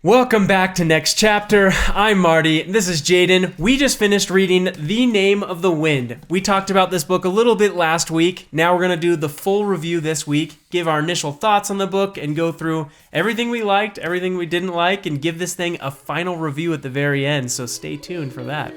Welcome back to Next Chapter. I'm Marty. This is Jaden. We just finished reading The Name of the Wind. We talked about this book a little bit last week. Now we're going to do the full review this week, give our initial thoughts on the book, and go through everything we liked, everything we didn't like, and give this thing a final review at the very end. So stay tuned for that.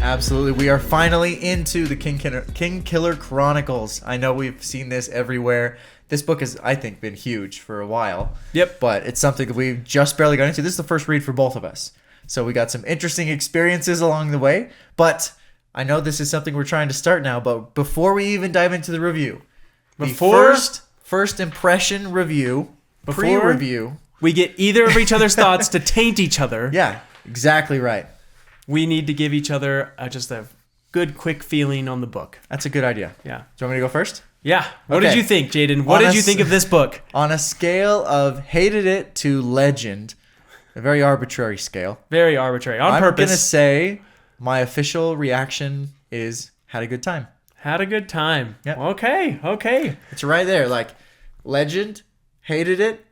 Absolutely. We are finally into the Kingkiller Chronicles. I know we've seen this everywhere. This book has, I think, been huge for a while. Yep. But it's something that we've just barely got into. This is the first read for both of us. So we got some interesting experiences along the way. But I know this is something we're trying to start now. But before we even dive into the review, the first impression review, pre-review. We get either of each other's thoughts to taint each other. Yeah, exactly right. We need to give each other just a good, quick feeling on the book. That's a good idea. Yeah. Do you want me to go first? Yeah. What Okay. did you think, Jaden? What did you think of this book? On a scale of hated it to legend, a very arbitrary scale. Very arbitrary. On purpose. I'm going to say my official reaction is had a good time. Had a good time. Yep. Okay. It's right there. Like, legend, hated it,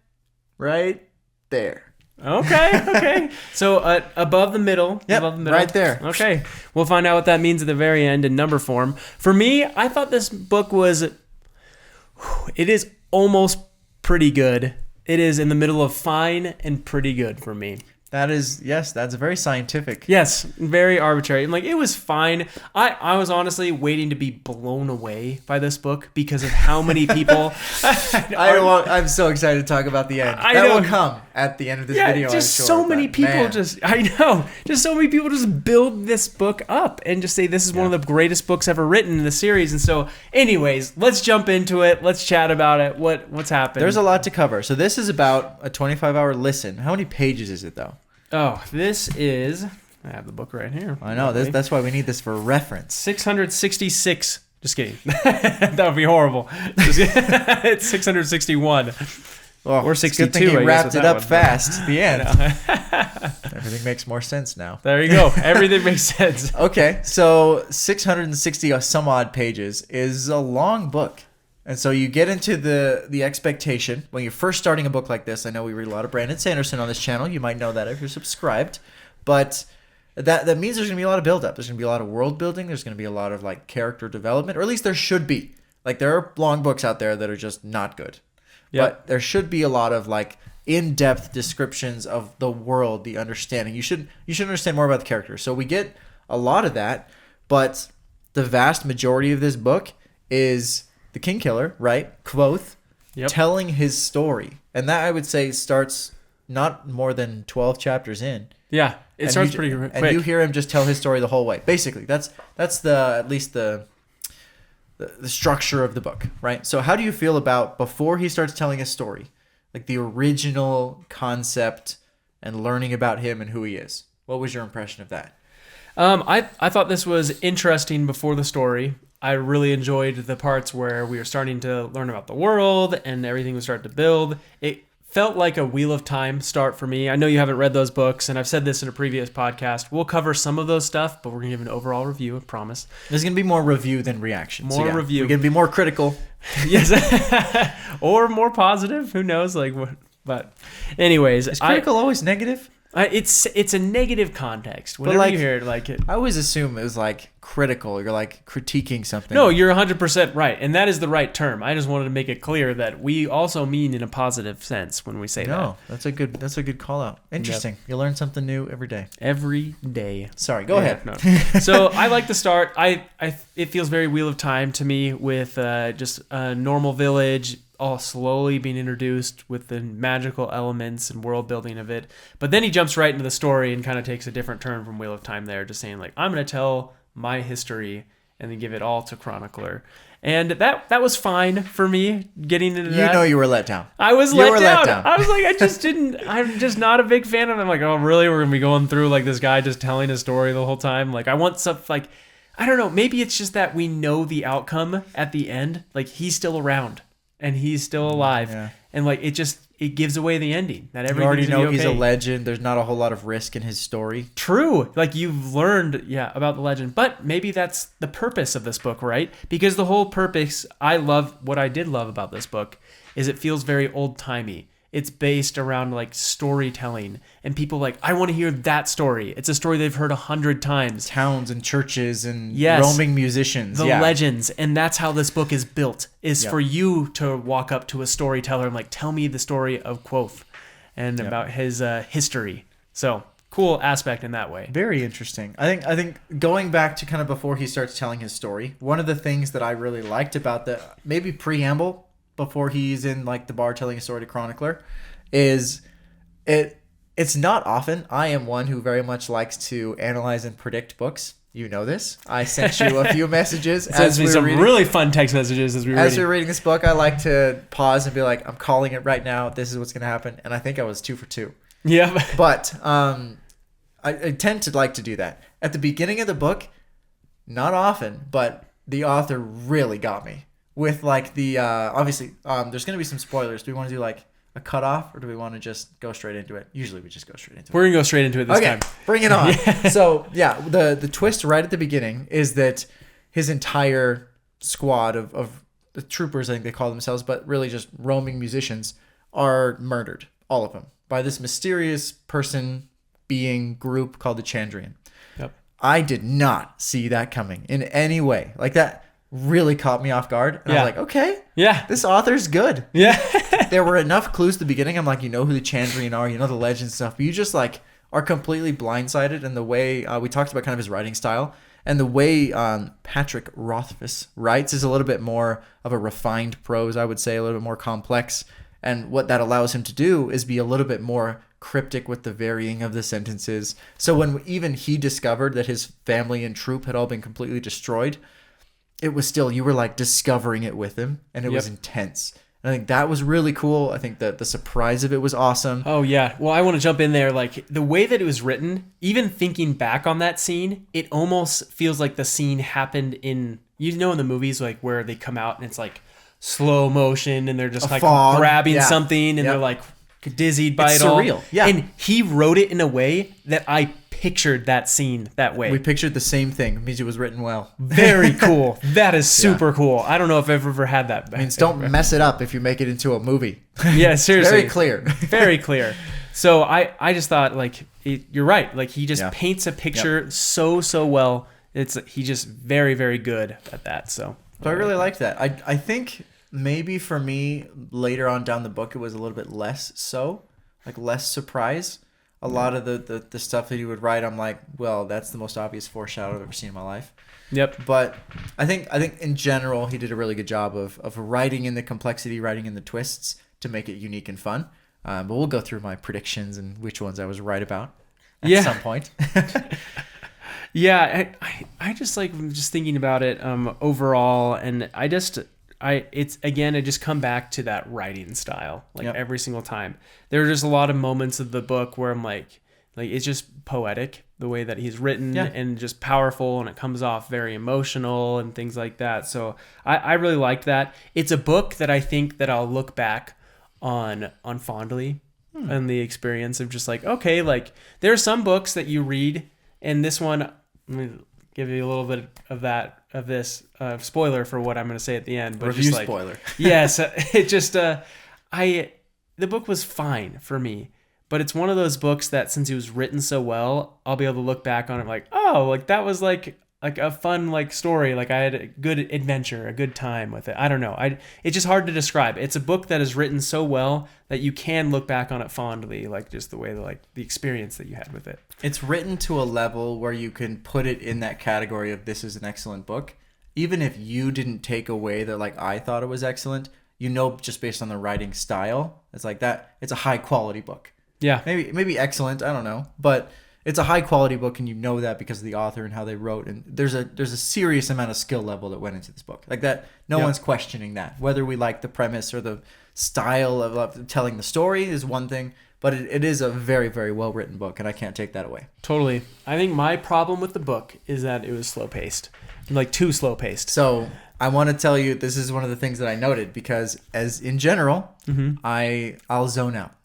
right there. Okay. So above the middle. Yep, above the middle. right there. Okay. We'll find out what that means at the very end in number form. For me, I thought this book was... It is almost pretty good. It is in the middle of fine and pretty good for me. That's very scientific. Yes, very arbitrary. And it was fine. I was honestly waiting to be blown away by this book because of how many people... I'm so excited to talk about the end. That will come at the end of this video. Just I'm sure, so many people man. just so many people just build this book up and just say this is one of the greatest books ever written in the series. And so anyways, let's jump into it. Let's chat about it. What's happened? There's a lot to cover. So this is about a 25-hour listen. How many pages is it though? Oh, this is... I have the book right here. I know. That's why we need this for reference. 666. Just kidding. That would be horrible. It's 661. Well, or 62. Good thing he wrapped it up one, fast at the end. Everything makes more sense now. There you go. Everything makes sense. Okay, so 660 some odd pages is a long book. And so you get into the expectation when you're first starting a book like this. I know we read a lot of Brandon Sanderson on this channel. You might know that if you're subscribed. But that means there's going to be a lot of build-up. There's going to be a lot of world building. There's going to be a lot of character development. Or at least there should be. There are long books out there that are just not good. Yep. But there should be a lot of in-depth descriptions of the world, the understanding. You should understand more about the characters. So we get a lot of that. But the vast majority of this book is... the Kingkiller, right? Kvothe, telling his story. And that, I would say, starts not more than 12 chapters in. Yeah, it starts pretty quick. And you hear him just tell his story the whole way. Basically, that's at least the structure of the book, right? So how do you feel about before he starts telling his story? The original concept and learning about him and who he is. What was your impression of that? I thought this was interesting before the story. I really enjoyed the parts where we were starting to learn about the world and everything was starting to build. It felt like a Wheel of Time start for me. I know you haven't read those books, and I've said this in a previous podcast. We'll cover some of those stuff, but we're going to give an overall review, I promise. There's going to be more review than reaction. Review. We're going to be more critical. Yes. Or more positive. Who knows? But anyways. Is critical always negative? It's a negative context. Whenever you hear it, I always assume it was critical. You're critiquing something. No, you're 100% right, and that is the right term. I just wanted to make it clear that we also mean in a positive sense when we say that. No, that's a good call out. Interesting. Yep. You learn something new every day. Every day. Sorry, go ahead. No. So I like the start. It feels very Wheel of Time to me with just a normal village. All slowly being introduced with the magical elements and world building of it. But then he jumps right into the story and kind of takes a different turn from Wheel of Time there, just saying I'm going to tell my history and then give it all to Chronicler. And that was fine for me getting into that. You know you were let down. I was let down. I was I'm just not a big fan of it. I'm oh, really? We're going to be going through this guy just telling his story the whole time? I want stuff I don't know. Maybe it's just that we know the outcome at the end. He's still around. And he's still alive. Yeah. And it gives away the ending. That You everything's already gonna know be he's a okay. legend. There's not a whole lot of risk in his story. True. Like you've learned, about the legend. But maybe that's the purpose of this book, right? Because the whole purpose, what I did love about this book is it feels very old-timey. It's based around like storytelling, and people like, I want to hear that story. It's a story they've heard 100 times. Towns and churches and Yes. roaming musicians. The legends, and that's how this book is built, is Yep. for you to walk up to a storyteller and like, tell me the story of Kvothe and about his history. So cool aspect in that way. Very interesting. I think going back to kind of before he starts telling his story, one of the things that I really liked about the maybe preamble before he's in like the bar telling a story to chronicler is it's not often. I am one who very much likes to analyze and predict books. You know this. I sent you a few messages Sends me some really fun text messages as we were reading. reading this book. I like to pause and be like, I'm calling it right now. This is what's going to happen. And I think I was 2 for 2. Yeah. But I tend to like to do that. At the beginning of the book, not often, but the author really got me. With like the, obviously, there's going to be some spoilers. Do we want to do like a cutoff or do we want to just go straight into it? Usually we just go straight into it. We're going to go straight into it this time. Bring it on. So, the twist right at the beginning is that his entire squad of the troopers, I think they call themselves, but really just roaming musicians, are murdered. All of them. By this mysterious person, being, group called the Chandrian. Yep. I did not see that coming in any way. Like that really caught me off guard. And I was like, okay. Yeah. This author's good. Yeah. There were enough clues at the beginning. I'm like, you know who the Chandrian are, you know the legend stuff, but you just like are completely blindsided. And the way we talked about kind of his writing style, and the way Patrick Rothfuss writes is a little bit more of a refined prose, I would say, a little bit more complex. And what that allows him to do is be a little bit more cryptic with the varying of the sentences. So when even he discovered that his family and troop had all been completely destroyed, it was still, you were like discovering it with him, and it was intense. And I think that was really cool. I think that the surprise of it was awesome. Oh, yeah. Well, I want to jump in there. Like, the way that it was written, even thinking back on that scene, it almost feels like the scene happened in, in the movies, like, where they come out and it's like slow motion and they're just like fog. grabbing something and they're like dizzied by It's it all. surreal. Yeah. And he wrote it in a way that I pictured that scene that way. We pictured the same thing. It means it was written well. Very cool. That is super cool. I don't know if I've ever had that. It means don't mess it up if you make it into a movie. Yeah, seriously. Very clear. Very clear. So I just thought, like, you're right. Like, he just paints a picture so well. He's just very, very good at that. So I really liked that. I think maybe for me, later on down the book, it was a little bit less so. Like, less surprise. A lot of the stuff that he would write, I'm like, well, that's the most obvious foreshadow I've ever seen in my life. Yep. But I think in general, he did a really good job of writing in the complexity, writing in the twists to make it unique and fun. But we'll go through my predictions and which ones I was right about at some point. Yeah, I just like just thinking about it overall, and I just come back to that writing style every single time. There are just a lot of moments of the book where I'm like it's just poetic the way that he's written and just powerful, and it comes off very emotional and things like that. So I really liked that. It's a book that I think that I'll look back on fondly and the experience of just like, okay, like there are some books that you read, and this one, let me give you a little bit of this spoiler for what I'm going to say at the end, but review just like, spoiler. Yes, it just the book was fine for me, but it's one of those books that since it was written so well, I'll be able to look back on it like, oh, like that was like a fun like story, like I had a good adventure, a good time with it. I don't know, it's just hard to describe. It's a book that is written so well that you can look back on it fondly, like just the way the experience that you had with it. It's written to a level where you can put it in that category of this is an excellent book, even if you didn't take away that like I thought it was excellent. Just based on the writing style, it's like that. It's a high quality book. Yeah, maybe excellent. I don't know, but it's a high quality book, and you know that because of the author and how they wrote. And there's a serious amount of skill level that went into this book, like that. No one's questioning that. Whether we like the premise or the style of telling the story is one thing, but it is a very, very well written book, and I can't take that away. Totally. I think my problem with the book is that it was slow paced, like too slow paced. So I want to tell you, this is one of the things that I noted because, as in general, I'll zone out.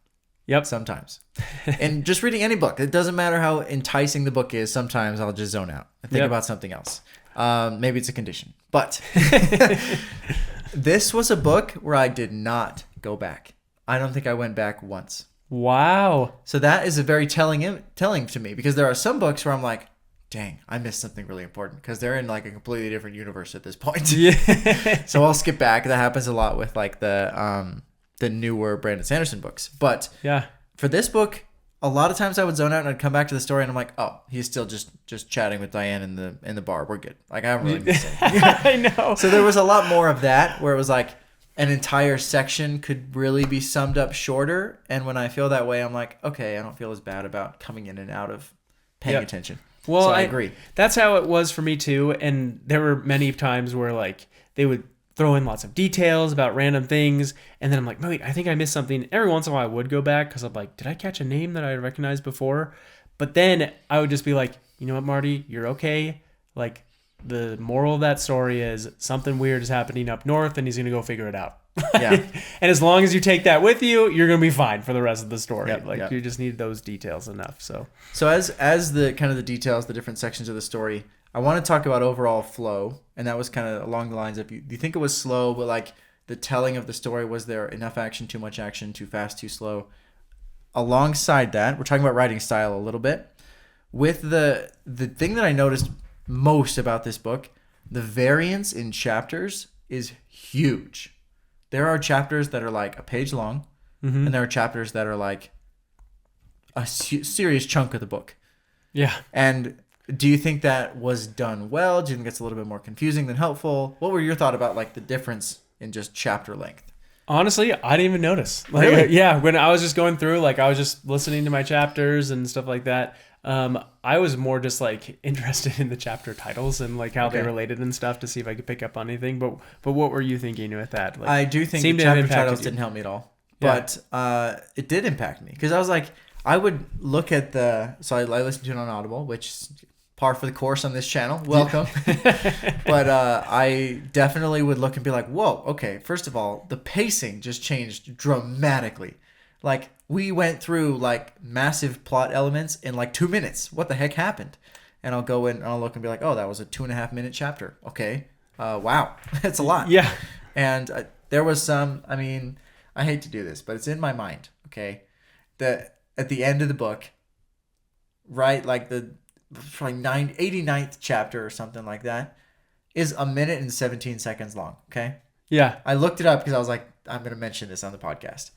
Yep. Sometimes. And just reading any book, it doesn't matter how enticing the book is. Sometimes I'll just zone out and think about something else. Maybe it's a condition. But this was a book where I did not go back. I don't think I went back once. Wow. So that is a very telling to me, because there are some books where I'm like, dang, I missed something really important because they're in like a completely different universe at this point. Yeah. So I'll skip back. That happens a lot with like the newer Brandon Sanderson books. But for this book, a lot of times I would zone out and I'd come back to the story and I'm like, oh, he's still just chatting with Diane in the bar. We're good. Like, I haven't really missed anything. I know. So there was a lot more of that where it was like an entire section could really be summed up shorter. And when I feel that way, I'm like, okay, I don't feel as bad about coming in and out of paying attention. Well, so I agree. That's how it was for me too. And there were many times where like they would throw in lots of details about random things. And then I'm like, wait, I think I missed something. Every once in a while I would go back because I'm like, did I catch a name that I recognized before? But then I would just be like, you know what, Marty, you're okay. Like, the moral of that story is something weird is happening up north and he's going to go figure it out. Yeah. And as long as you take that with you, you're going to be fine for the rest of the story. You just need those details enough. So as the kind of the details, the different sections of the story, I want to talk about overall flow. And that was kind of along the lines of, you think it was slow, but like the telling of the story, was there enough action, too much action, too fast, too slow? Alongside that, we're talking about writing style a little bit. With the thing that I noticed most about this book, the variance in chapters is huge. There are chapters that are like a page long, and there are chapters that are like a serious chunk of the book. Yeah. And do you think that was done well? Do you think it's a little bit more confusing than helpful? What were your thoughts about like the difference in just chapter length? Honestly, I didn't even notice. Like, really? Yeah, when I was just going through, like I was just listening to my chapters and stuff like that. I was more just like interested in the chapter titles and like how they related and stuff to see if I could pick up on anything. But what were you thinking with that? Like, I do think the chapter titles didn't help me at all, but it did impact me because I was like, I would look at so I listened to it on Audible, which is par for the course on this channel. Welcome. But I definitely would look and be like, whoa, okay. First of all, the pacing just changed dramatically. Like, we went through like massive plot elements in like 2 minutes. What the heck happened? And I'll go in and I'll look and be like, oh, that was a 2.5 minute chapter. Okay. Wow. That's a lot. Yeah. And there was some, I mean, I hate to do this, but it's in my mind. Okay. That at the end of the book, right? Like the 89th chapter or something like that is 1 minute and 17 seconds long. Okay. Yeah. I looked it up because I was like, I'm going to mention this on the podcast.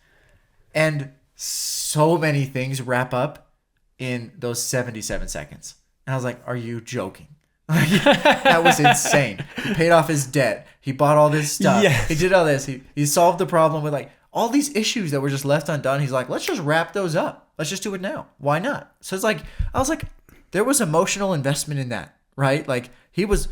And so many things wrap up in those 77 seconds. And I was like, are you joking? That was insane. He paid off his debt. He bought all this stuff. Yes. He did all this. He solved the problem with like all these issues that were just left undone. He's like, let's just wrap those up. Let's just do it now. Why not? So it's like, I was like, there was emotional investment in that, right? Like, he was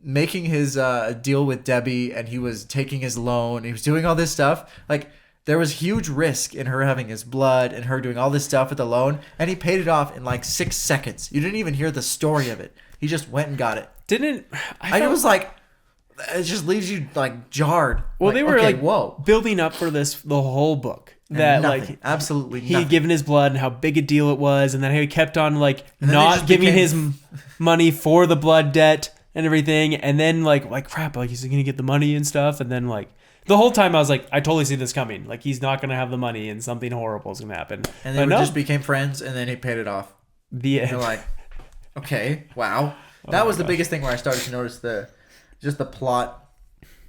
making his deal with Debbie and he was taking his loan. He was doing all this stuff. Like, there was huge risk in her having his blood and her doing all this stuff with the loan. And he paid it off in like 6 seconds. You didn't even hear the story of it. He just went and got it. I was like, it just leaves you like jarred. Well, like, they were okay, like whoa, building up for this the whole book. That nothing, like absolutely he nothing. had given his blood and how big a deal it was, and then he kept on like not giving his money for the blood debt and everything, and then like crap, like he's gonna get the money and stuff, and then like the whole time I was like, I totally see this coming. Like, he's not gonna have the money and something horrible is gonna happen. And they just became friends, and then he paid it off. The end. You're like, okay, wow. That was the biggest thing where I started to notice the plot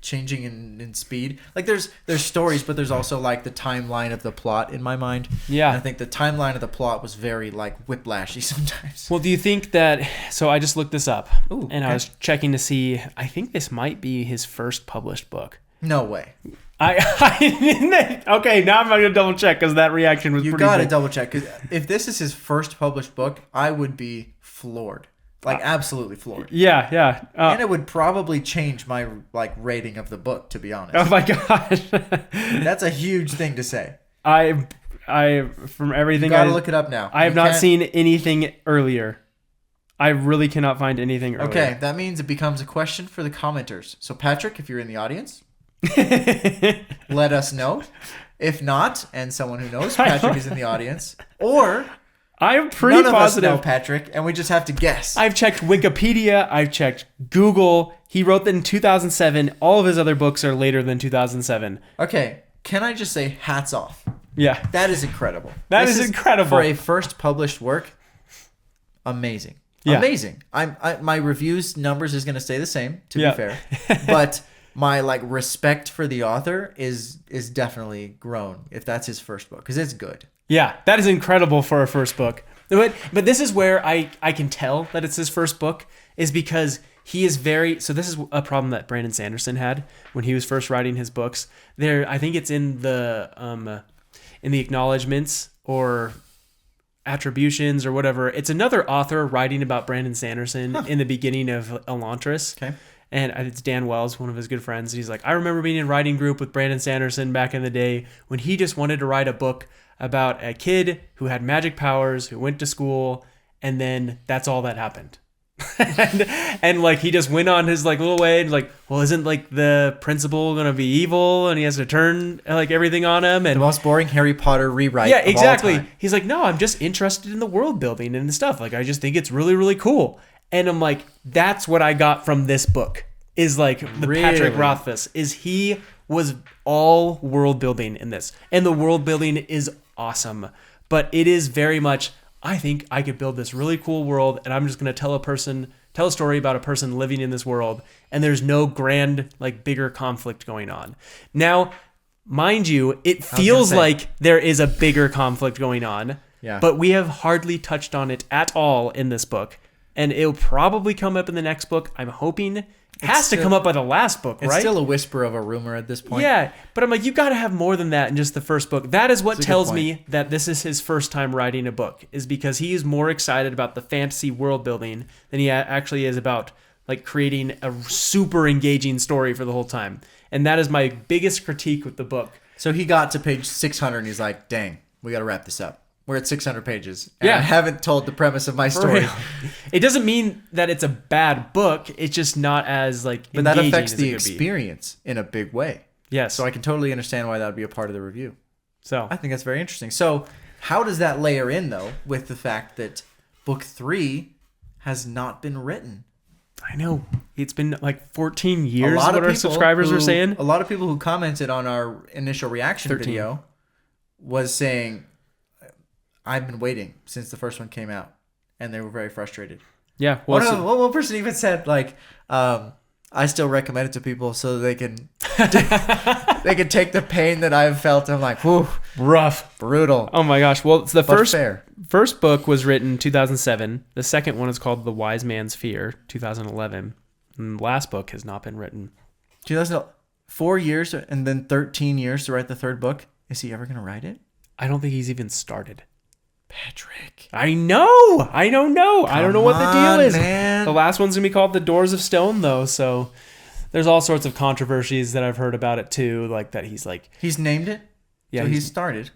changing in speed. Like, there's stories, but there's also like the timeline of the plot in my mind. Yeah. And I think the timeline of the plot was very like whiplashy sometimes. Well, do you think that? So I just looked this up, and I was checking to see. I think this might be his first published book. No way. Okay, now I'm going to double check because that reaction was pretty big. You got to double check, because if this is his first published book, I would be floored. Like, absolutely floored. Yeah. And it would probably change my like rating of the book, to be honest. Oh my gosh. That's a huge thing to say. I from everything, you gotta look it up now. I have not seen anything earlier. I really cannot find anything earlier. Okay, that means it becomes a question for the commenters. So Patrick, if you're in the audience, let us know. If not, and someone who knows Patrick is in the audience, or I'm pretty none positive. of us know Patrick, and we just have to guess. I've checked Wikipedia. I've checked Google. He wrote that in 2007. All of his other books are later than 2007. Okay, can I just say hats off? Yeah. That is incredible. This is incredible. For a first published work, amazing. Yeah. Amazing. My reviews numbers is going to stay the same, to Yeah. be fair. But my respect for the author is definitely grown if that's his first book, because it's good. Yeah, that is incredible for a first book. But this is where I can tell that it's his first book, is because he is very... So this is a problem that Brandon Sanderson had when he was first writing his books. I think it's in the acknowledgments or attributions or whatever. It's another author writing about Brandon Sanderson in the beginning of Elantris. Okay. And it's Dan Wells, one of his good friends. He's like, I remember being in writing group with Brandon Sanderson back in the day when he just wanted to write a book about a kid who had magic powers, who went to school, and then that's all that happened. and he just went on his little way and well, isn't the principal gonna be evil and he has to turn everything on him, and The most boring Harry Potter rewrite. yeah, of all exactly. time. He's like, no, I'm just interested in the world building and stuff. I just think it's really, really cool. And I'm like, that's what I got from this book is the Really? Patrick Rothfuss is he was all world building in this, and the world building is awesome, but it is very much, I think I could build this really cool world, and I'm just going to tell a story about a person living in this world, and there's no grand, bigger conflict going on. Now, mind you, it feels like there is a bigger conflict going on, but we have hardly touched on it at all in this book, and it'll probably come up in the next book. I'm hoping. It has to come up by the last book, right? It's still a whisper of a rumor at this point. Yeah, but I'm like, you got to have more than that in just the first book. That is what tells me that this is his first time writing a book, is because he is more excited about the fantasy world building than he actually is about creating a super engaging story for the whole time. And that is my biggest critique with the book. So he got to page 600 and he's like, dang, we got to wrap this up. We're at 600 pages. And Yeah. I haven't told the premise of my story. It doesn't mean that it's a bad book. It's just not as But engaging that affects as the it could be. experience in a big way. Yes. So I can totally understand why that would be a part of the review. So I think that's very interesting. So how does that layer in, though, with the fact that book 3 has not been written? I know. It's been 14 years, what our subscribers are saying. A lot of people who commented on our initial reaction 13. video was saying, I've been waiting since the first one came out, and they were very frustrated. Yeah. Well, one person even said, I still recommend it to people so they can they can take the pain that I've felt. I'm like, whew, rough. brutal. Oh my gosh. Well, it's the But first fair. First book was written 2007. The second one is called The Wise Man's Fear, 2011. And the last book has not been written. 4 years and then 13 years to write the third book. Is he ever going to write it? I don't think he's even started. Patrick. I know. I don't know. I don't know what the deal is. Man. The last one's going to be called The Doors of Stone, though. So there's all sorts of controversies that I've heard about it, too. That He's named it? Yeah, So he's started.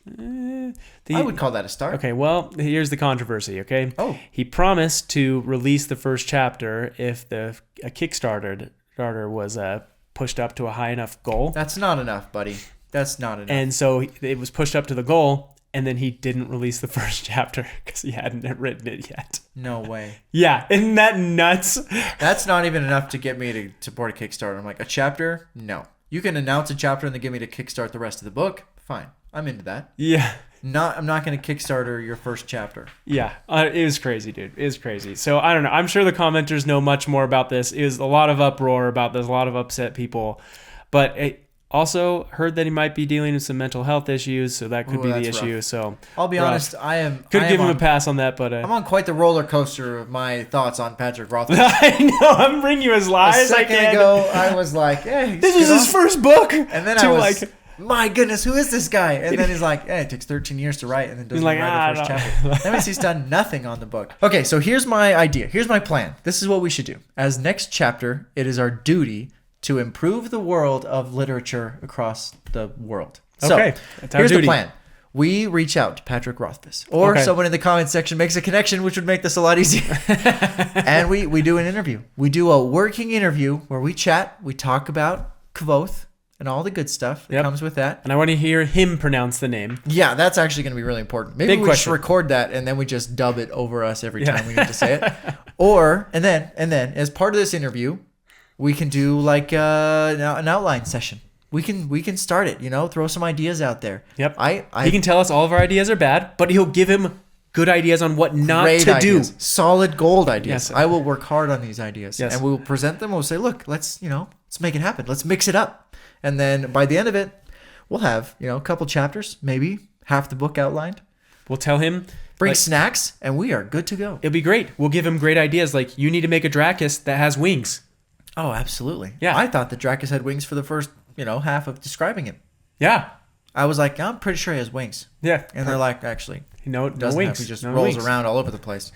I would call that a start. Okay, well, here's the controversy, okay? Oh. He promised to release the first chapter if a Kickstarter was pushed up to a high enough goal. That's not enough, buddy. That's not enough. And so it was pushed up to the goal, and then he didn't release the first chapter because he hadn't written it yet. No way. Yeah, isn't that nuts? That's not even enough to get me to support a Kickstarter. I'm like, a chapter? No. You can announce a chapter and then get me to kickstart the rest of the book. Fine. I'm into that. Yeah. I'm not going to Kickstarter your first chapter. Yeah, it was crazy, dude. It was crazy. So I don't know. I'm sure the commenters know much more about this. It was a lot of uproar about this, a lot of upset people. But it also heard that he might be dealing with some mental health issues, so that could be the issue. Rough. So I'll be honest, Could give him a pass on that, but I'm on quite the roller coaster of my thoughts on Patrick Rothfuss. I know. I'm bringing you as live as I can. A second ago, I was like, "Hey, this is his first book," and then I was my goodness, who is this guy? And then he's like, it takes 13 years to write, and then doesn't write the first chapter. That means he's done nothing on the book. Okay, so here's my idea. Here's my plan. This is what we should do. As next chapter, it is our duty to improve the world of literature across the world. Okay, so here's the plan. we reach out to Patrick Rothfuss, or someone in the comments section makes a connection, which would make this a lot easier. And we do an interview. We do a working interview where we chat, we talk about Kvothe and all the good stuff that comes with that. And I want to hear him pronounce the name. Yeah, that's actually going to be really important. Maybe we should record that and then we just dub it over us every time we need to say it. And then as part of this interview, we can do like an outline session. We can start it, throw some ideas out there. Yep. He can tell us all of our ideas are bad, but he'll give him good ideas on what not to do. Solid gold ideas. Yes. I will work hard on these ideas. Yes. And we'll present them. We'll say, look, let's make it happen. Let's mix it up. And then by the end of it, we'll have, a couple chapters, maybe half the book outlined. We'll tell him. Bring snacks, and we are good to go. It'll be great. We'll give him great ideas. Like, you need to make a Dracus that has wings. Oh, absolutely. Yeah. I thought the Dracus had wings for the first, half of describing him. Yeah. I was like, I'm pretty sure he has wings. Yeah. And they're like, actually, no doesn't wings. He just rolls around all over the place.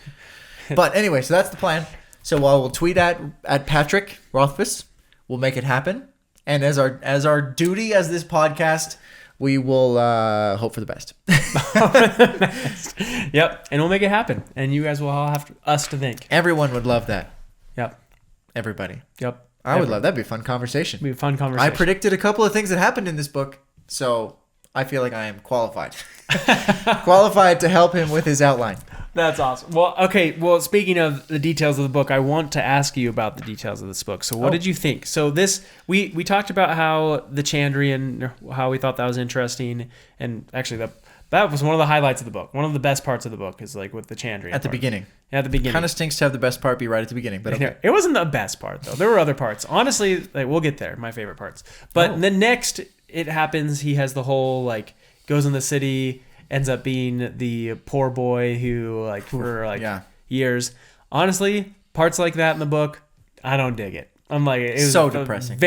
But anyway, so that's the plan. So while we'll tweet at Patrick Rothfuss, we'll make it happen. And as our duty as this podcast, we will hope for the best. Yep. And we'll make it happen. And you guys will all have us to thank. Everyone would love that. Yep. Everybody. Yep. I would love that'd be a fun conversation. It'd be a fun conversation. I predicted a couple of things that happened in this book, so I feel like I am qualified. Qualified to help him with his outline. That's awesome. Well, okay. Well, speaking of the details of the book, I want to ask you about the details of this book. So what did you think? So we talked about how the Chandrian, how we thought that was interesting. And actually that was one of the highlights of the book. One of the best parts of the book is like with the Chandrian. At the beginning. Yeah, at the beginning. Kind of stinks to have the best part be right at the beginning, but okay. It wasn't the best part though. There were other parts. Honestly, we'll get there. My favorite parts. But then next it happens, he has the whole goes in the city, ends up being the poor boy who for years. Honestly, parts like that in the book, I don't dig it. I'm like, it was so depressing.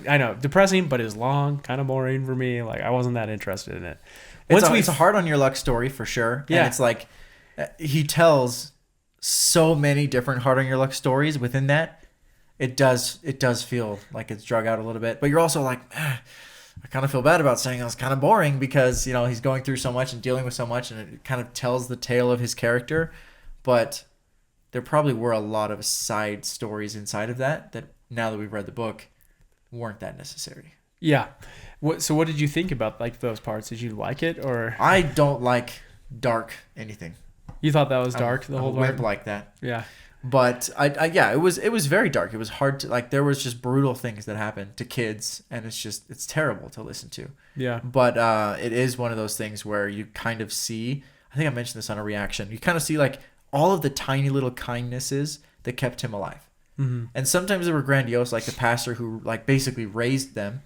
I know, depressing, but it was long, kind of boring for me. Like I wasn't that interested in it. It's a hard on your luck story for sure. Yeah. And it's like he tells so many different hard on your luck stories within that. It does feel like it's drug out a little bit, but you're also like, I kind of feel bad about saying it was kind of boring because, he's going through so much and dealing with so much, and it kind of tells the tale of his character. But there probably were a lot of side stories inside of that now that we've read the book weren't that necessary. Yeah. So what did you think about those parts? Did you like it or? I don't like dark anything. You thought that was dark the whole wimp like that. Yeah. But it was very dark. It was hard to there was just brutal things that happened to kids, and it's terrible to listen to. Yeah. But it is one of those things where you kind of see, I think I mentioned this on a reaction. You kind of see all of the tiny little kindnesses that kept him alive. Mm-hmm. And sometimes they were grandiose, like the pastor who basically raised them.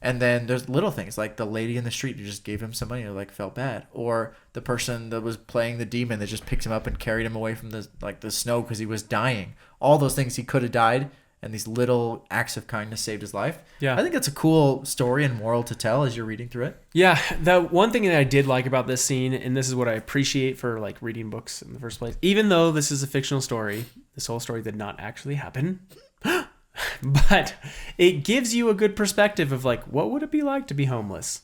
And then there's little things like the lady in the street who just gave him some money or felt bad, or the person that was playing the demon that just picked him up and carried him away from the snow because he was dying. All those things, he could have died, and these little acts of kindness saved his life. Yeah, I think that's a cool story and moral to tell as you're reading through it. Yeah, the one thing that I did like about this scene, and this is what I appreciate for reading books in the first place, even though this is a fictional story, this whole story did not actually happen. But it gives you a good perspective of what would it be like to be homeless,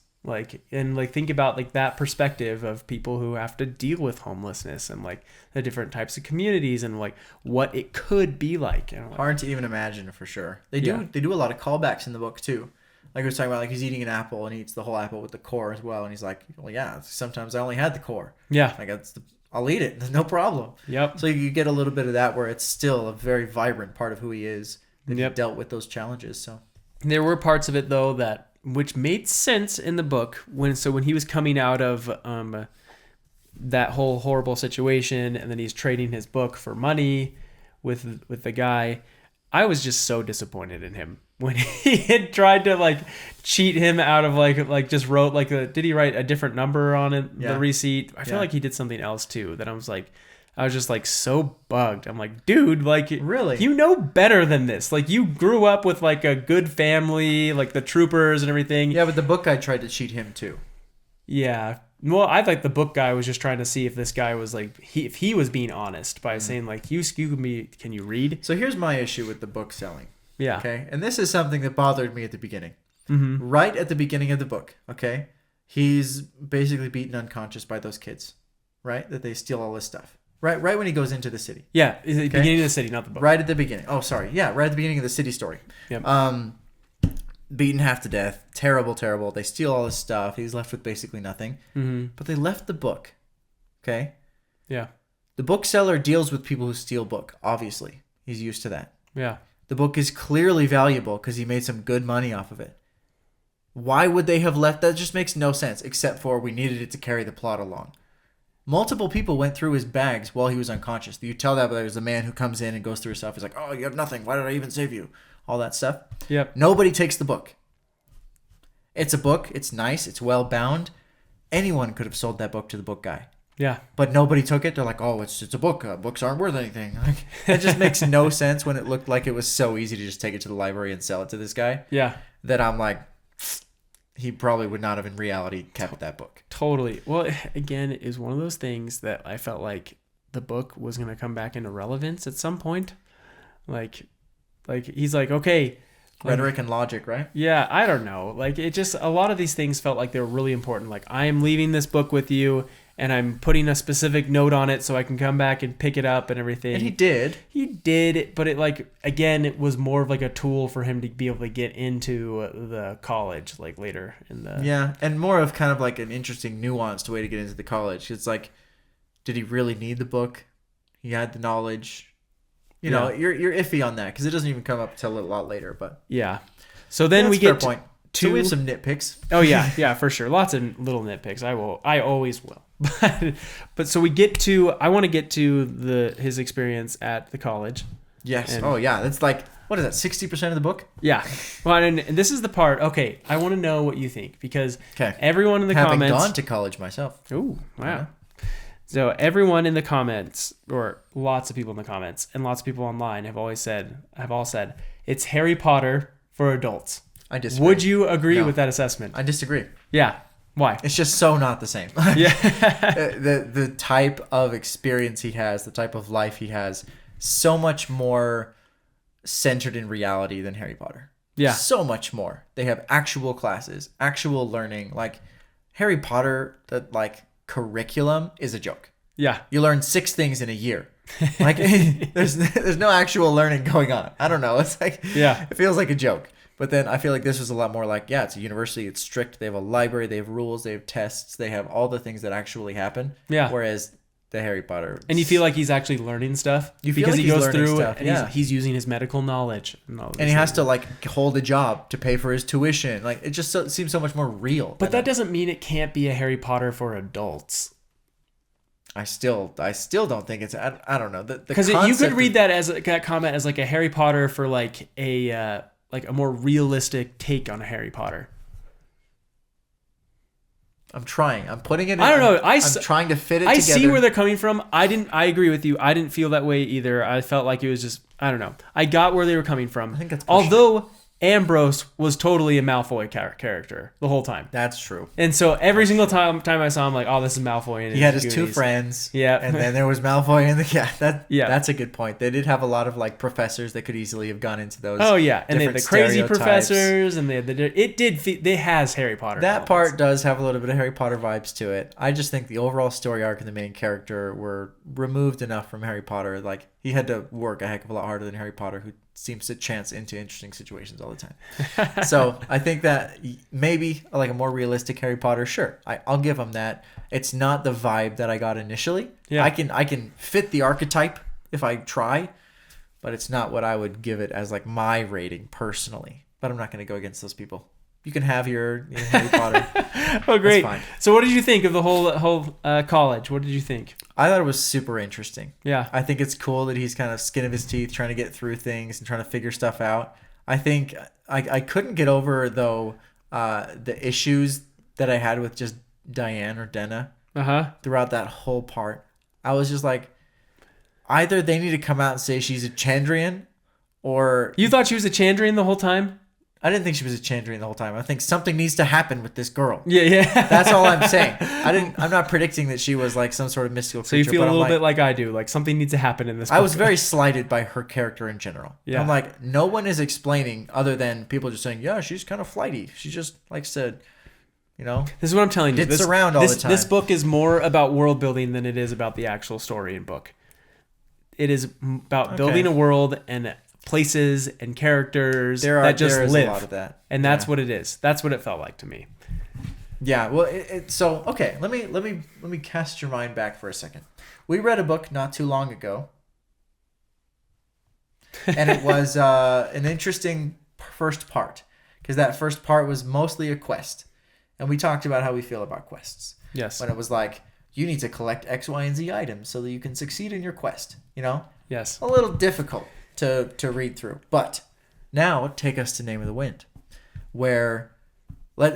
and think about that perspective of people who have to deal with homelessness and the different types of communities and what it could be like. Hard to even imagine for sure. They do a lot of callbacks in the book too. Like we were talking about, he's eating an apple and he eats the whole apple with the core as well, and he's like, well, yeah, sometimes I only had the core. Yeah, I'll eat it, no problem. Yep. So you get a little bit of that where it's still a very vibrant part of who he is. He dealt with those challenges. So there were parts of it though which made sense in the book when he was coming out of that whole horrible situation, and then he's trading his book for money with the guy. I was just so disappointed in him when he had tried to cheat him out of just wrote did he write a different number on it, the receipt? I feel like he did something else too that I was just so bugged. I'm like, dude, really? You know better than this. You grew up with a good family, the troopers and everything. Yeah, but the book guy tried to cheat him too. Yeah. Well, I think the book guy was just trying to see if this guy was if he was being honest by saying can you read? So here's my issue with the book selling. Yeah. Okay. And this is something that bothered me at the beginning. Mm-hmm. Right at the beginning of the book. Okay. He's basically beaten unconscious by those kids, right? That they steal all his stuff. Right when he goes into the city. Yeah, the beginning of the city, not the book. Right at the beginning. Oh, sorry. Yeah, right at the beginning of the city story. Yep. Beaten half to death. Terrible, terrible. They steal all his stuff. He's left with basically nothing. Mm-hmm. But they left the book. Okay? Yeah. The bookseller deals with people who steal book, obviously. He's used to that. Yeah. The book is clearly valuable because he made some good money off of it. Why would they have left? That just makes no sense, except for we needed it to carry the plot along. Multiple people went through his bags while he was unconscious. You tell that there's a man who comes in and goes through his stuff. He's like, oh, you have nothing. Why did I even save you? All that stuff. Yep. Nobody takes the book. It's a book. It's nice. It's well bound. Anyone could have sold that book to the book guy. Yeah. But nobody took it. They're like, oh, it's a book. Books aren't worth anything. Like, it just makes no sense when it looked like it was so easy to just take it to the library and sell it to this guy. Yeah. That I'm like, he probably would not have in reality kept that book. Totally. Well, again, it is one of those things that I felt like the book was going to come back into relevance at some point. Like he's like, okay. Rhetoric and logic, right? Yeah, I don't know. Like, it just, a lot of these things felt like they were really important. Like, I am leaving this book with you, and I'm putting a specific note on it so I can come back and pick it up and everything. And he did. He did, but it, like, again, it was more of like a tool for him to be able to get into the college, like, later in the... Yeah, and more of kind of like an interesting, nuanced way to get into the college. It's like, did he really need the book? He had the knowledge. You know, you're iffy on that because it doesn't even come up until a lot later. But yeah, so then we get point. So we have some nitpicks. Oh yeah, for sure. Lots of little nitpicks. I always will. But so we get to. I want to get to his experience at the college. Yes. Oh yeah. That's like, what is that? 60% of the book. Yeah. Well, and this is the part. Okay, I want to know what you think because okay. Everyone in the Having comments. gone to college myself. Ooh, wow. So everyone in the comments, or lots of people in the comments, and lots of people online have all said, it's Harry Potter for adults. I disagree. Would you agree with that assessment? I disagree. Yeah. Why? It's just so not the same. Yeah. the type of experience he has, the type of life he has, so much more centered in reality than Harry Potter. Yeah. So much more. They have actual classes, actual learning. Like Harry Potter, that like curriculum is a joke. Yeah. You learn 6 things in a year. Like there's no actual learning going on. I don't know. It's like, yeah, it feels like a joke. But then I feel like this was a lot more like, yeah, it's a university. It's strict. They have a library. They have rules. They have tests. They have all the things that actually happen. Yeah. Whereas the Harry Potter. And you feel like he's actually learning stuff. You feel because like he goes he's learning through stuff. and he's using his medical knowledge. And he has to like hold a job to pay for his tuition. Like it just seems so much more real. But that doesn't mean it can't be a Harry Potter for adults. I still don't think it's. I don't know. Because you could read that comment as like a Harry Potter for like a more realistic take on a Harry Potter. I'm trying. I'm putting it in. I don't know. I'm trying to fit it together. I see where they're coming from. I agree with you. I didn't feel that way either. I felt like it was just, I don't know. I got where they were coming from. I think that's although Ambrose was totally a Malfoy character the whole time. That's true. And so every single time I saw him, like, oh, this is Malfoy. And he had his 2 friends. Yeah. And then there was Malfoy in the that's a good point. They did have a lot of like professors that could easily have gone into those. Oh yeah, and they had the crazy stereotypes. professors, and it has Harry Potter. That part does have a little bit of Harry Potter vibes to it. I just think the overall story arc and the main character were removed enough from Harry Potter. Like he had to work a heck of a lot harder than Harry Potter, who seems to chance into interesting situations all the time. So I think that maybe like a more realistic Harry Potter, sure, I'll give him that. It's not the vibe that I got initially. Yeah. I can fit the archetype if I try, but it's not what I would give it as like my rating personally. But I'm not going to go against those people. You can have your Harry Potter. Oh, great. So what did you think of the whole college? What did you think? I thought it was super interesting. Yeah. I think it's cool that he's kind of skin of his teeth trying to get through things and trying to figure stuff out. I think I couldn't get over, though, the issues that I had with just Diane or Denna throughout that whole part. I was just like, either they need to come out and say she's a Chandrian, or... You thought she was a Chandrian the whole time? I didn't think she was a Chandrian the whole time. I think something needs to happen with this girl. Yeah. That's all I'm saying. I'm not predicting that she was like some sort of mystical creature. So you feel a little bit like I do, like something needs to happen in this book. I was very slighted by her character in general. Yeah. I'm like, no one is explaining other than people just saying, yeah, she's kind of flighty. She just likes to You know, this is what I'm telling you. it's around all the time. This book is more about world building than it is about the actual story and book. It is about building a world and places and characters that just live. A lot of that, and that's what it is. That's what it felt like to me. Yeah. Well, so okay. Let me cast your mind back for a second. We read a book not too long ago, and it was an interesting first part because that first part was mostly a quest. And we talked about how we feel about quests. Yes. When it was like, you need to collect X, Y, and Z items so that you can succeed in your quest. You know? Yes. A little difficult to read through. But now, take us to Name of the Wind, where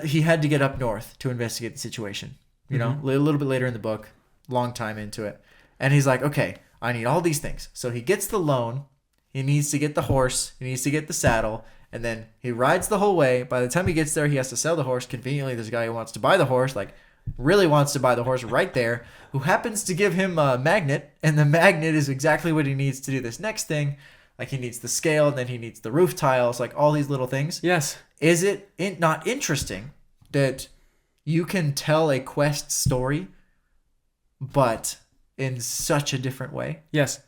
he had to get up north to investigate the situation. You know? A little bit later in the book, long time into it. And he's like, okay, I need all these things. So he gets the loan. He needs to get the horse. He needs to get the saddle. And then he rides the whole way. By the time he gets there, he has to sell the horse. Conveniently, there's a guy who wants to buy the horse, like really wants to buy the horse right there, who happens to give him a magnet. And the magnet is exactly what he needs to do this next thing. Like he needs the scale, and then he needs the roof tiles, like all these little things. Yes. Is it not interesting that you can tell a quest story, but in such a different way? Yes.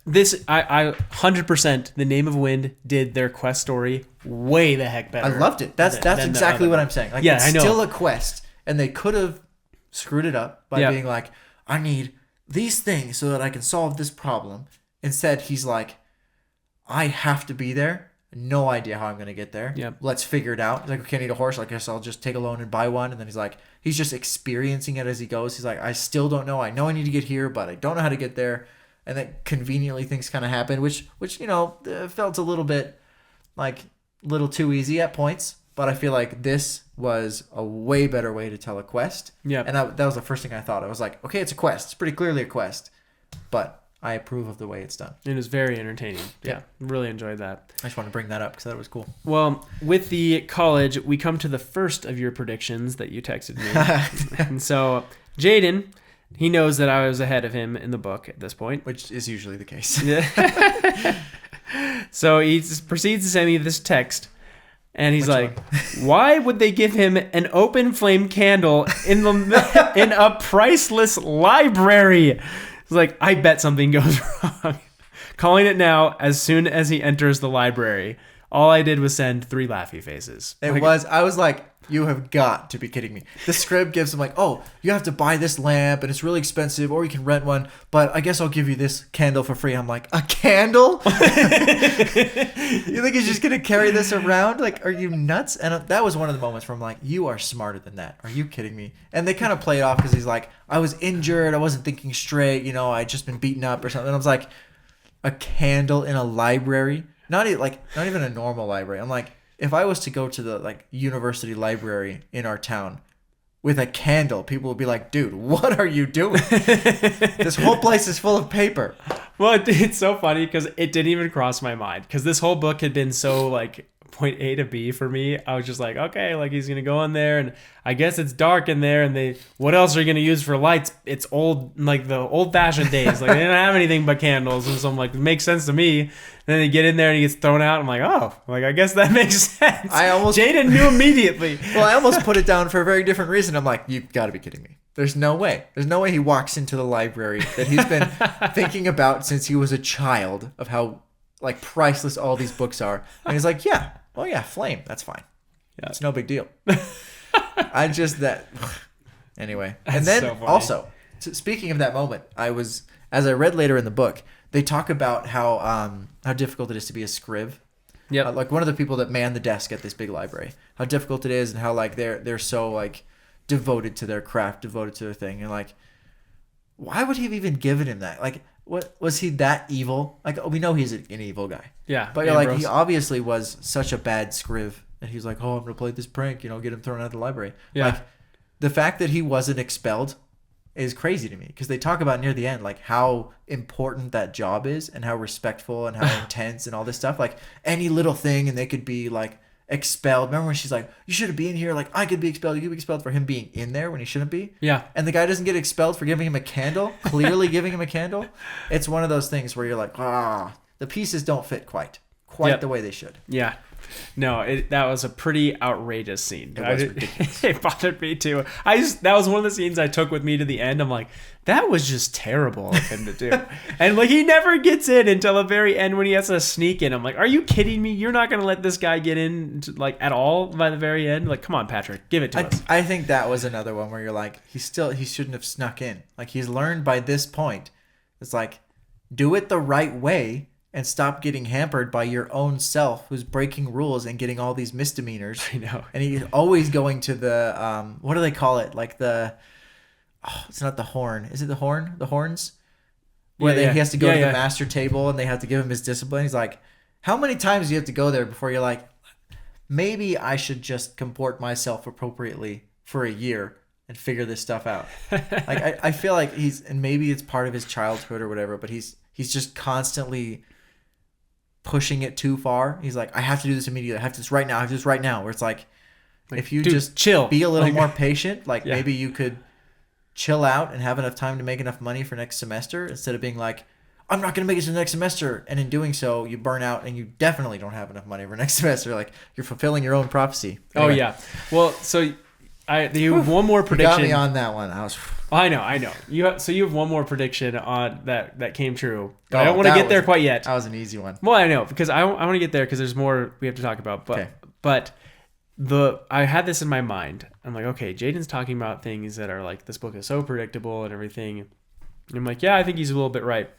I 100% the Name of Wind did their quest story way the heck better. I loved it. That's exactly what I'm saying. Like, yeah, it's I know. Still a quest, and they could have screwed it up by being like, I need these things so that I can solve this problem. Instead, he's like, I have to be there. No idea how I'm going to get there. Yep. Let's figure it out. He's like, okay, I need a horse. I guess I'll just take a loan and buy one. And then he's like, he's just experiencing it as he goes. He's like, I still don't know. I know I need to get here, but I don't know how to get there. And then conveniently things kind of happen, which you know, felt a little bit like a little too easy at points. But I feel like this was a way better way to tell a quest. Yeah. And that was the first thing I thought. I was like, okay, it's a quest. It's pretty clearly a quest. But I approve of the way it's done. It was very entertaining. Yeah. Really enjoyed that. I just want to bring that up because that was cool. Well, with the college, we come to the first of your predictions that you texted me. And so Jaden, he knows that I was ahead of him in the book at this point. Which is usually the case. Yeah. So he proceeds to send me this text. And he's like, why would they give him an open flame candle in a priceless library? He's like, I bet something goes wrong. Calling it now as soon as he enters the library. All I did was send 3 laughy faces. I was like, you have got to be kidding me. The script gives him like, oh, you have to buy this lamp and it's really expensive, or you can rent one, but I guess I'll give you this candle for free. I'm like, a candle? You think he's just going to carry this around? Like, are you nuts? And that was one of the moments where I'm like, you are smarter than that. Are you kidding me? And they kind of play it off because he's like, I was injured. I wasn't thinking straight. You know, I'd just been beaten up or something. And I was like, a candle in a library? Not even a normal library. I'm like, if I was to go to the university library in our town with a candle, people would be like, dude, what are you doing? This whole place is full of paper. Well, it's so funny because it didn't even cross my mind because this whole book had been so point A to B for me. I was just like, okay, he's gonna go in there and I guess it's dark in there, and what else are you gonna use for lights? It's old, the old-fashioned days. They didn't have anything but candles, and so I'm like, it makes sense to me. And then they get in there and he gets thrown out. I'm like, oh, I guess that makes sense. Jaden knew immediately. Well, I almost put it down for a very different reason. I'm like, you've got to be kidding me. There's no way he walks into the library that he's been thinking about since he was a child of how priceless all these books are, and he's like, yeah. Oh yeah, flame. That's fine. Yeah, it's no big deal. Anyway. And then so also, speaking of that moment, as I read later in the book, they talk about how difficult it is to be a scriv. Yeah. One of the people that man the desk at this big library. How difficult it is, and how they're so devoted to their craft, devoted to their thing, and why would he have even given him that? What was he that evil? We know he's an evil guy. Yeah. But he obviously was such a bad scriv, and he's like, oh, I'm gonna play this prank, get him thrown out of the library. Yeah. The fact that he wasn't expelled is crazy to me, because they talk about near the end how important that job is and how respectful and how intense and all this stuff. Any little thing and they could be expelled. Remember when she's like, you shouldn't be in here, I could be expelled, you could be expelled, for him being in there when he shouldn't be. Yeah. And the guy doesn't get expelled for giving him a candle, clearly giving him a candle. It's one of those things where you're like, the pieces don't fit quite yep. the way they should. Yeah. No, that was a pretty outrageous scene. It was ridiculous. It bothered me too. That was one of the scenes I took with me to the end. I'm like, that was just terrible of him to do. And like, he never gets in until the very end when he has to sneak in. I'm like, are you kidding me? You're not going to let this guy get in like at all by the very end? Like, come on, Patrick, give it to us. I think that was another one where you're like, he shouldn't have snuck in. Like, he's learned by this point. It's like, do it the right way. And stop getting hampered by your own self, who's breaking rules and getting all these misdemeanors. I know. And he's always going to the what do they call it? Like it's not the horn. Is it the horn? The horns? Where he has to go to the master table and they have to give him his discipline. He's like, how many times do you have to go there before you're like, maybe I should just comport myself appropriately for a year and figure this stuff out. Like I feel like and maybe it's part of his childhood or whatever, but he's just constantly pushing it too far. He's like, I have to do this immediately. I have to do this right now. I have to do this right now. Where it's like if you just chill, be a little more patient, like maybe you could chill out and have enough time to make enough money for next semester instead of being like, I'm not going to make it to the next semester. And in doing so, you burn out and you definitely don't have enough money for next semester. Like, you're fulfilling your own prophecy. Anyway. Oh, yeah. Well, so you have one more prediction. You got me on that one. I know. You have one more prediction on that came true. But I don't want to get there quite yet. That was an easy one. Well, I know, because I want to get there because there's more we have to talk about. But I had this in my mind. I'm like, okay, Jaden's talking about things that are like, this book is so predictable and everything. And I'm like, yeah, I think he's a little bit right.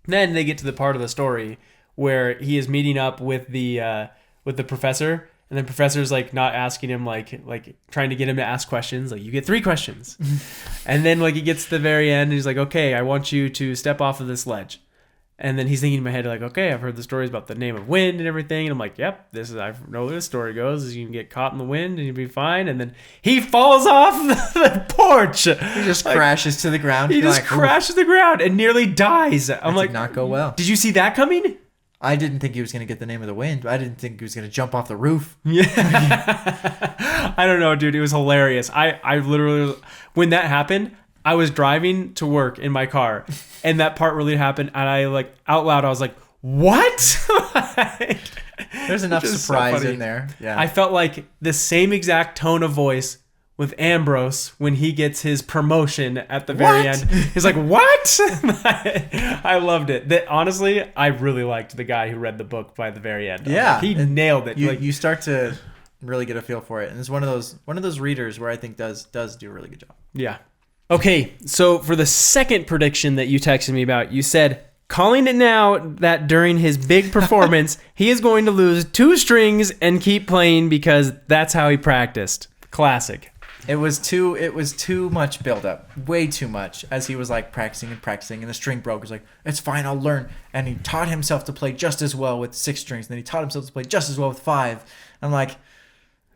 Then they get to the part of the story where he is meeting up with the professor. And the professor's like not asking him, like trying to get him to ask questions. Like, you get 3 questions. And then like he gets to the very end and he's like, okay, I want you to step off of this ledge. And then he's thinking in my head like, okay, I've heard the stories about the name of wind and everything. And I'm like, yep, I know where this story goes, is you can get caught in the wind and you'll be fine. And then he falls off the porch. He just crashes to the ground. He just crashes to the ground and nearly dies. I'm like, did not go well. Did you see that coming? I didn't think he was going to get the name of the wind. I didn't think he was going to jump off the roof. Yeah. I don't know, dude. It was hilarious. I literally, when that happened, I was driving to work in my car and that part really happened. And I like out loud, I was like, what? There's enough surprise in there. Yeah. I felt like the same exact tone of voice with Ambrose when he gets his promotion at the very end. He's like, what? I loved it. Honestly, I really liked the guy who read the book by the very end. Yeah. He nailed it. You start to really get a feel for it. And it's one of those readers where I think does do a really good job. Yeah. Okay, so for the second prediction that you texted me about, you said, calling it now that during his big performance, he is going to lose 2 strings and keep playing because that's how he practiced. Classic. It was too much build up, way too much, as he was like practicing and the string broke. He was like, it's fine, I'll learn. And he taught himself to play just as well with 6 strings. And then he taught himself to play just as well with 5. I'm like,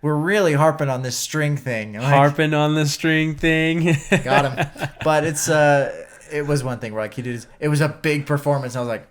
we're really harping on this string thing. Harping on the string thing. Got him. But it was one thing where like it was a big performance. I was like,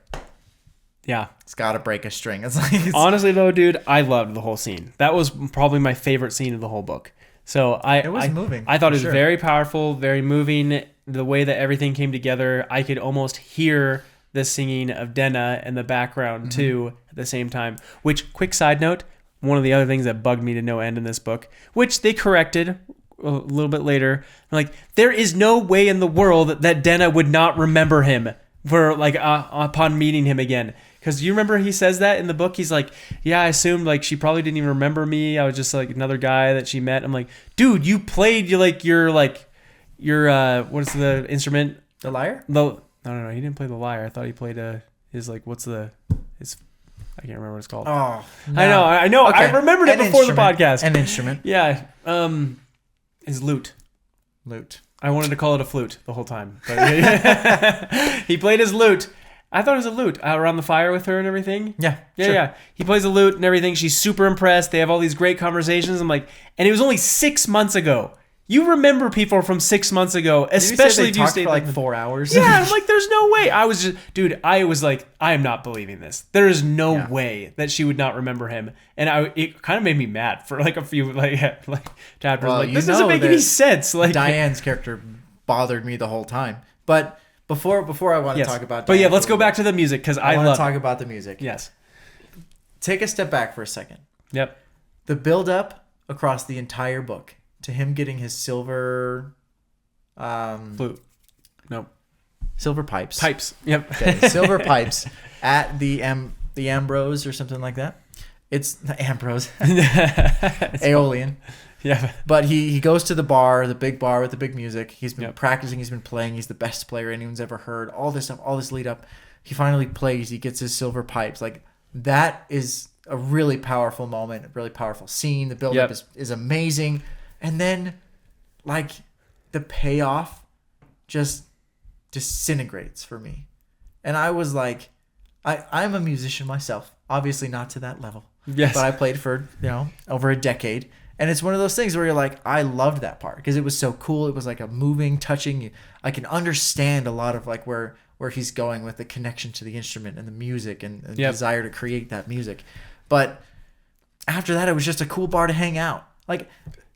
yeah, it's got to break a string. It's like, honestly though, dude, I loved the whole scene. That was probably my favorite scene of the whole book. So it was moving. I thought it was very powerful, very moving. The way that everything came together, I could almost hear the singing of Denna in the background too at the same time. Which, quick side note, one of the other things that bugged me to no end in this book, which they corrected a little bit later, like, there is no way in the world that Denna would not remember him for like upon meeting him again. Because you remember he says that in the book. He's like, yeah, I assumed like she probably didn't even remember me. I was just like another guy that she met. I'm like, dude, you played your what's the instrument? The lyre? No, he didn't play the lyre. I thought he played his I can't remember what it's called. Oh, no. I know. Okay. I remembered it before the podcast. An instrument. Yeah. His lute. I wanted to call it a flute the whole time. But he played his lute. I thought it was a lute around the fire with her and everything. Yeah. Yeah. He plays a lute and everything. She's super impressed. They have all these great conversations. I'm like, and it was only 6 months ago. You remember people from 6 months ago, especially if you stayed for like 4 hours. Yeah, I'm like, there's no way. I was like, I am not believing this. There is no way that she would not remember him. And it kind of made me mad for like a few chapters. Well, like, this doesn't make any sense. Like, Diane's character bothered me the whole time. But before I want to talk about Diane, but yeah, let's go back to the music because I want love to talk about the music. Yes. take a step back for a second. Yep. The build up across the entire book to him getting his silver Flute. Nope. silver pipes. Pipes. Yep. Okay, silver pipes at the Ambrose or something like that. It's not Ambrose. Aeolian. Yeah. But he goes to the bar, the big bar with the big music. He's been practicing. He's been playing. He's the best player anyone's ever heard. All this stuff, all this lead up. He finally plays. He gets his silver pipes. Like, that is a really powerful moment, a really powerful scene. The build up is amazing. And then, like, the payoff just disintegrates for me. And I was like, I'm a musician myself. Obviously not to that level. Yes. But I played for, over a decade. And it's one of those things where you're like, I loved that part because it was so cool. It was like a moving, touching. I can understand a lot of like where he's going with the connection to the instrument and the music and the desire to create that music. But after that, it was just a cool bar to hang out. Like,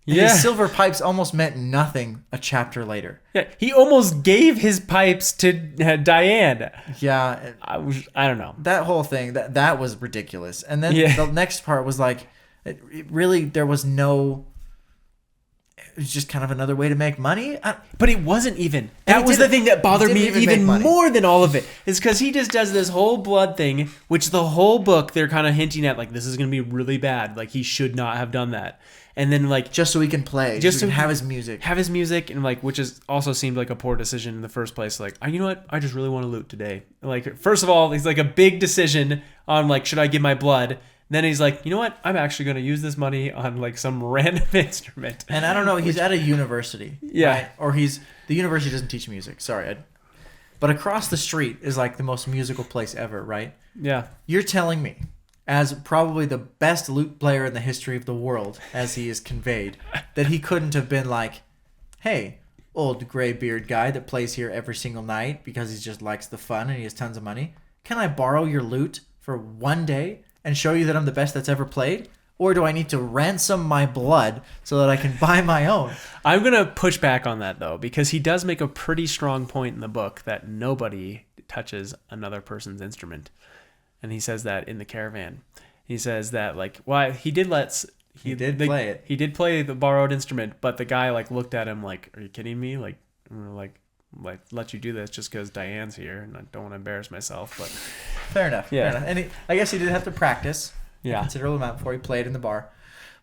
his silver pipes almost meant nothing a chapter later. Yeah, he almost gave his pipes to Diane. Yeah. I don't know. That whole thing, that was ridiculous. And then the next part was like, it really, there was no... It was just kind of another way to make money. But it wasn't even. That was the thing that bothered me even more than all of it. Is because he just does this whole blood thing, which the whole book they're kind of hinting at, like, this is going to be really bad. Like, he should not have done that. And then, like... Just so he can play. Just so he can have his music. Have his music, and, like, which is also seemed like a poor decision in the first place. Like, you know what? I just really want to loot today. Like, first of all, it's like a big decision on, like, should I give my blood? Then he's like, you know what? I'm actually going to use this money on like some random instrument. And I don't know. He's at a university. Yeah. Right? Or the university doesn't teach music. Sorry. But across the street is like the most musical place ever, right? Yeah. You're telling me, as probably the best lute player in the history of the world, as he is conveyed, that he couldn't have been like, hey, old gray beard guy that plays here every single night because he just likes the fun and he has tons of money. Can I borrow your lute for one day? And show you that I'm the best that's ever played? Or do I need to ransom my blood so that I can buy my own? I'm going to push back on that, though, because he does make a pretty strong point in the book that nobody touches another person's instrument. And he says that in the caravan. He says that, like, well, he did play it. He did play the borrowed instrument, but the guy, like, looked at him like, are you kidding me? Like let you do this just because Diane's here and I don't want to embarrass myself. But fair enough. Yeah. Fair enough. And I guess he did have to practice a considerable amount before he played in the bar.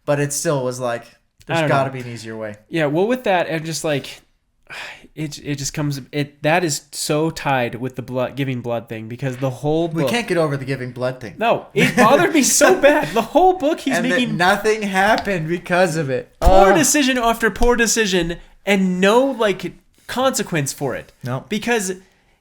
But it still was like, there's got to be an easier way. Yeah, well, with that, I'm just like, it just comes, that is so tied with the giving blood thing because the whole book. We can't get over the giving blood thing. No, it bothered me so bad. The whole book he's making. Nothing happened because of it. Poor decision after poor decision and no, like, consequence for it. No. Because,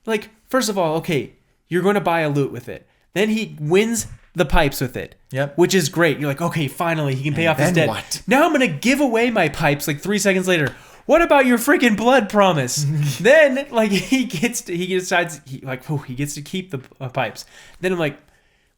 like, first of all, okay, you're going to buy a lute with it. Then he wins the pipes with it. Yep. Which is great. You're like, okay, finally, he can pay off his debt. What? Now I'm going to give away my pipes like 3 seconds later. What about your freaking blood promise? Then, like, he decides, he gets to keep the pipes. Then I'm like,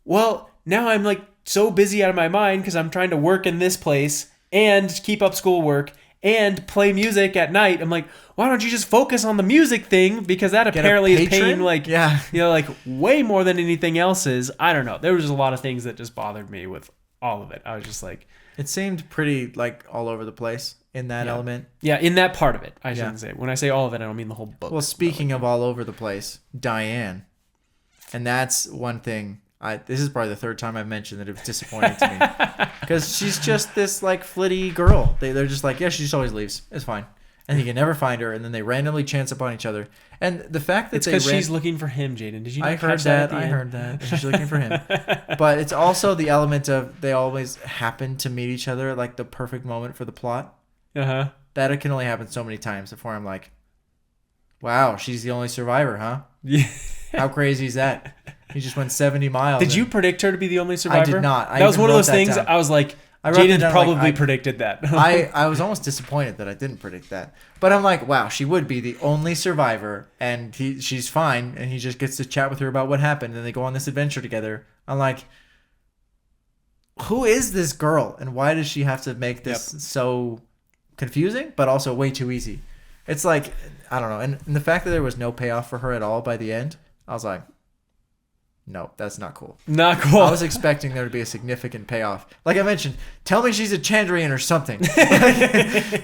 well, now I'm, like, so busy out of my mind because I'm trying to work in this place and keep up schoolwork and play music at night. I'm like, why don't you just focus on the music thing? Because that apparently is paying like, like way more than anything else is. I don't know. There was just a lot of things that just bothered me with all of it. I was just like, it seemed pretty like all over the place in that element. Yeah, in that part of it. I shouldn't say. When I say all of it, I don't mean the whole book. Well, speaking of all over the place, Diane. And that's one thing. This is probably the third time I've mentioned that it was disappointing to me. Because she's just this, like, flitty girl. They're just like, yeah, she just always leaves. It's fine. And he can never find her. And then they randomly chance upon each other. And the fact that it's because she's looking for him, Jaden. Did you not catch that? I heard that. She's looking for him. But it's also the element of they always happen to meet each other at, like, the perfect moment for the plot. Uh-huh. That it can only happen so many times before I'm like, wow, she's the only survivor, huh? Yeah. How crazy is that? He just went 70 miles. Did you predict her to be the only survivor? I did not. That was one of those things I was like, Jaden probably predicted that. I was almost disappointed that I didn't predict that. But I'm like, wow, she would be the only survivor and she's fine and he just gets to chat with her about what happened and they go on this adventure together. I'm like, who is this girl and why does she have to make this so confusing but also way too easy? It's like, I don't know. And the fact that there was no payoff for her at all by the end, I was like, no, that's not cool. Not cool. I was expecting there to be a significant payoff. Like I mentioned, tell me she's a Chandrian or something.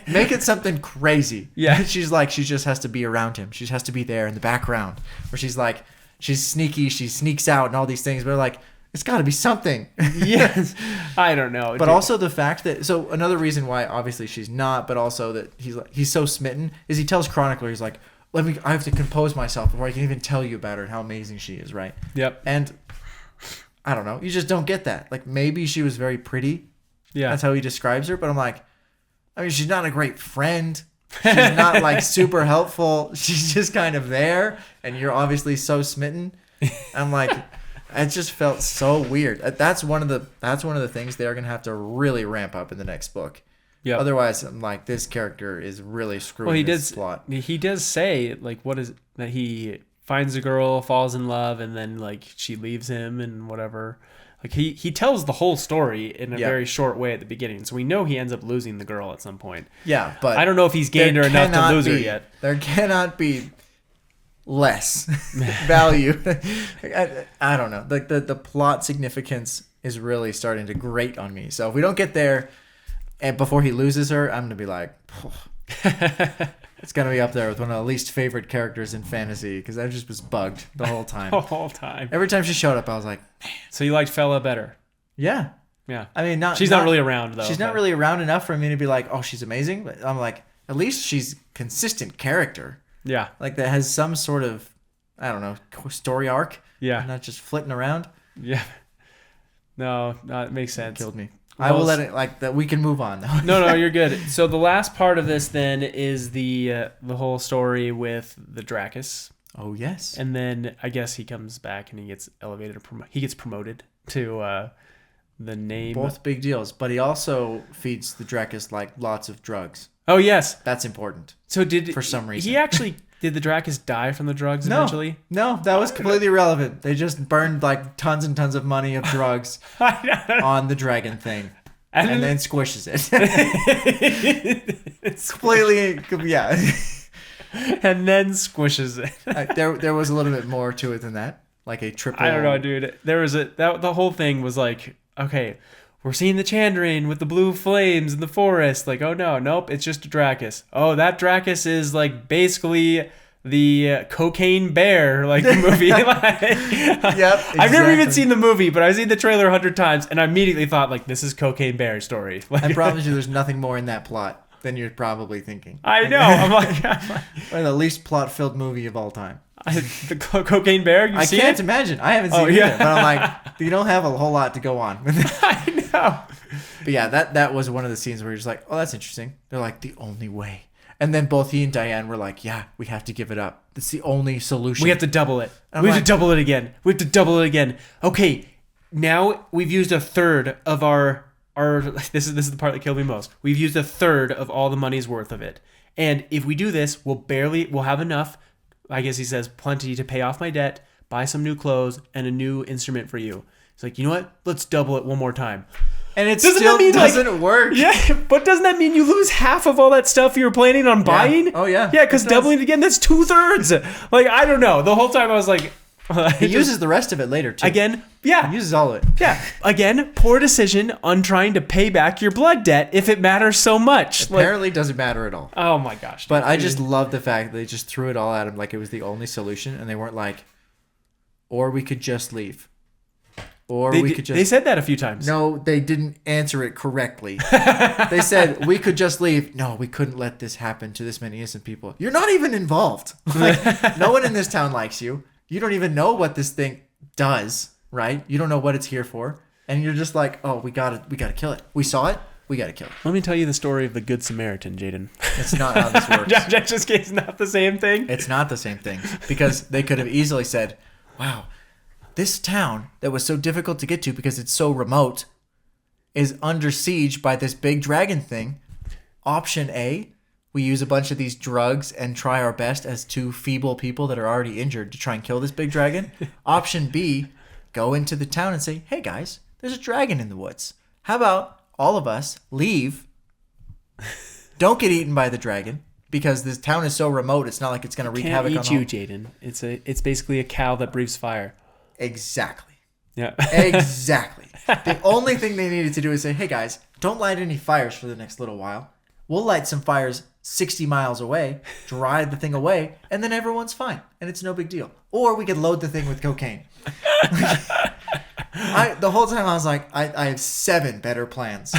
Make it something crazy. Yeah. She's like, she just has to be around him. She has to be there in the background. Where she's like, she's sneaky, she sneaks out and all these things. But like, it's got to be something. Yes. I don't know. But also the fact that, so another reason why obviously she's not, but also that he's so smitten is he tells Chronicler, he's like, I have to compose myself before I can even tell you about her and how amazing she is, right? Yep. And I don't know, you just don't get that. Like maybe she was very pretty. Yeah. That's how he describes her. But I'm like, I mean, she's not a great friend. She's not like super helpful. She's just kind of there, and you're obviously so smitten. I'm like, it just felt so weird. That's one of the things they're gonna have to really ramp up in the next book. Yeah. Otherwise, I'm like, this character is really screwing this plot. He does say like, what is that? He finds a girl, falls in love, and then like she leaves him and whatever. Like he tells the whole story in a very short way at the beginning, so we know he ends up losing the girl at some point. Yeah, but I don't know if he's gained her enough to lose her yet. There cannot be less value. I don't know. Like the plot significance is really starting to grate on me. So if we don't get there, and before he loses her, I'm gonna be like, it's gonna be up there with one of the least favorite characters in fantasy because I just was bugged the whole time. The whole time. Every time she showed up, I was like, man. So you liked Fella better? Yeah. Yeah. I mean, she's not really around though. She's not really around enough for me to be like, oh, she's amazing. But I'm like, at least she's consistent character. Yeah. Like that has some sort of, I don't know, story arc. Yeah. Not just flitting around. Yeah. No, it makes sense. It killed me. I will let it like that. We can move on though. No, you're good. So the last part of this then is the whole story with the Dracus. Oh yes. And then I guess he comes back and he gets elevated. He gets promoted to the name. Both big deals, but he also feeds the Dracus like lots of drugs. Oh yes, that's important. So for some reason he actually did the Dracus die from the drugs eventually? No, that was completely irrelevant. They just burned like tons and tons of money of drugs on the dragon thing, and then squishes it. It's completely, yeah. And then squishes it. There was a little bit more to it than that, like a triple. I don't know, dude. There was the whole thing was like, okay, we're seeing the Chandrian with the blue flames in the forest. Like, oh no, nope, it's just a Dracus. Oh, that Dracus is like basically the cocaine bear, like the movie. Yep, exactly. I've never even seen the movie, but I've seen the trailer 100 times, and I immediately thought like, this is Cocaine Bear story. Like, I promise you, there's nothing more in that plot than you're probably thinking. I know. I'm like one of the least plot-filled movie of all time. The Cocaine Bear? I can't imagine. I haven't seen it either, but I'm like, you don't have a whole lot to go on. I know. But yeah, that was one of the scenes where you're just like, oh, that's interesting. They're like, the only way. And then both he and Diane were like, yeah, we have to give it up. That's the only solution. We have to double it. We have to double it again. We have to double it again. Okay, now we've used a third of our this is the part that killed me most. We've used a third of all the money's worth of it. And if we do this, we'll have enough, I guess he says, plenty to pay off my debt, buy some new clothes, and a new instrument for you. It's like, you know what? Let's double it one more time. And it still doesn't work. Yeah, but doesn't that mean you lose half of all that stuff you were planning on buying? Yeah. Oh, yeah. Yeah, because doubling it again, that's 2/3. Like, I don't know. The whole time I was like... he uses the rest of it later, too. Again, yeah. He uses all of it. Yeah. Again, poor decision on trying to pay back your blood debt if it matters so much. Apparently doesn't matter at all. Oh, my gosh. But I just love the fact that they just threw it all at him like it was the only solution, and they weren't like, or we could just leave. Or we could just... They said that a few times. No, they didn't answer it correctly. They said, we could just leave. No, we couldn't let this happen to this many innocent people. You're not even involved. Like, no one in this town likes you. You don't even know what this thing does, right? You don't know what it's here for. And you're just like, oh, we gotta kill it. We saw it. We gotta kill it. Let me tell you the story of the Good Samaritan, Jaden. That's not how this works. It's not the same thing. It's not the same thing. Because they could have easily said, wow, this town that was so difficult to get to because it's so remote is under siege by this big dragon thing. Option A, we use a bunch of these drugs and try our best as two feeble people that are already injured to try and kill this big dragon. Option B, go into the town and say, hey guys, there's a dragon in the woods. How about all of us leave, don't get eaten by the dragon, because this town is so remote, it's not like it's going to wreak havoc on you, Jaden. It's basically a cow that breathes fire. Exactly. Yeah. Exactly. The only thing they needed to do is say, hey guys, don't light any fires for the next little while. We'll light some fires 60 miles away, drive the thing away, and then everyone's fine. And it's no big deal. Or we could load the thing with cocaine. The whole time I was like, I have 7 better plans.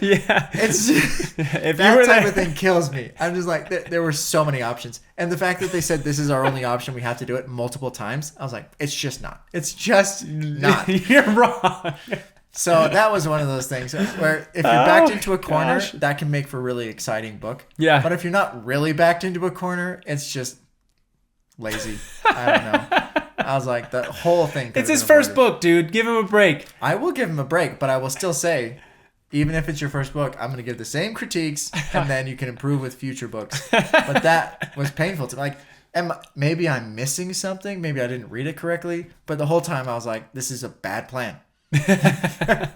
Yeah. It's just, that type of thing kills me. I'm just like, there were so many options. And the fact that they said this is our only option, we have to do it multiple times. I was like, it's just not. It's just not. You're wrong. So that was one of those things where if you're backed into a corner, that can make for a really exciting book. Yeah. But if you're not really backed into a corner, it's just lazy. I don't know. I was like, the whole thing. It's his first book, dude. Give him a break. I will give him a break, but I will still say, even if it's your first book, I'm going to give the same critiques, and then you can improve with future books. But that was painful to me. Like, maybe I'm missing something. Maybe I didn't read it correctly. But the whole time I was like, this is a bad plan. I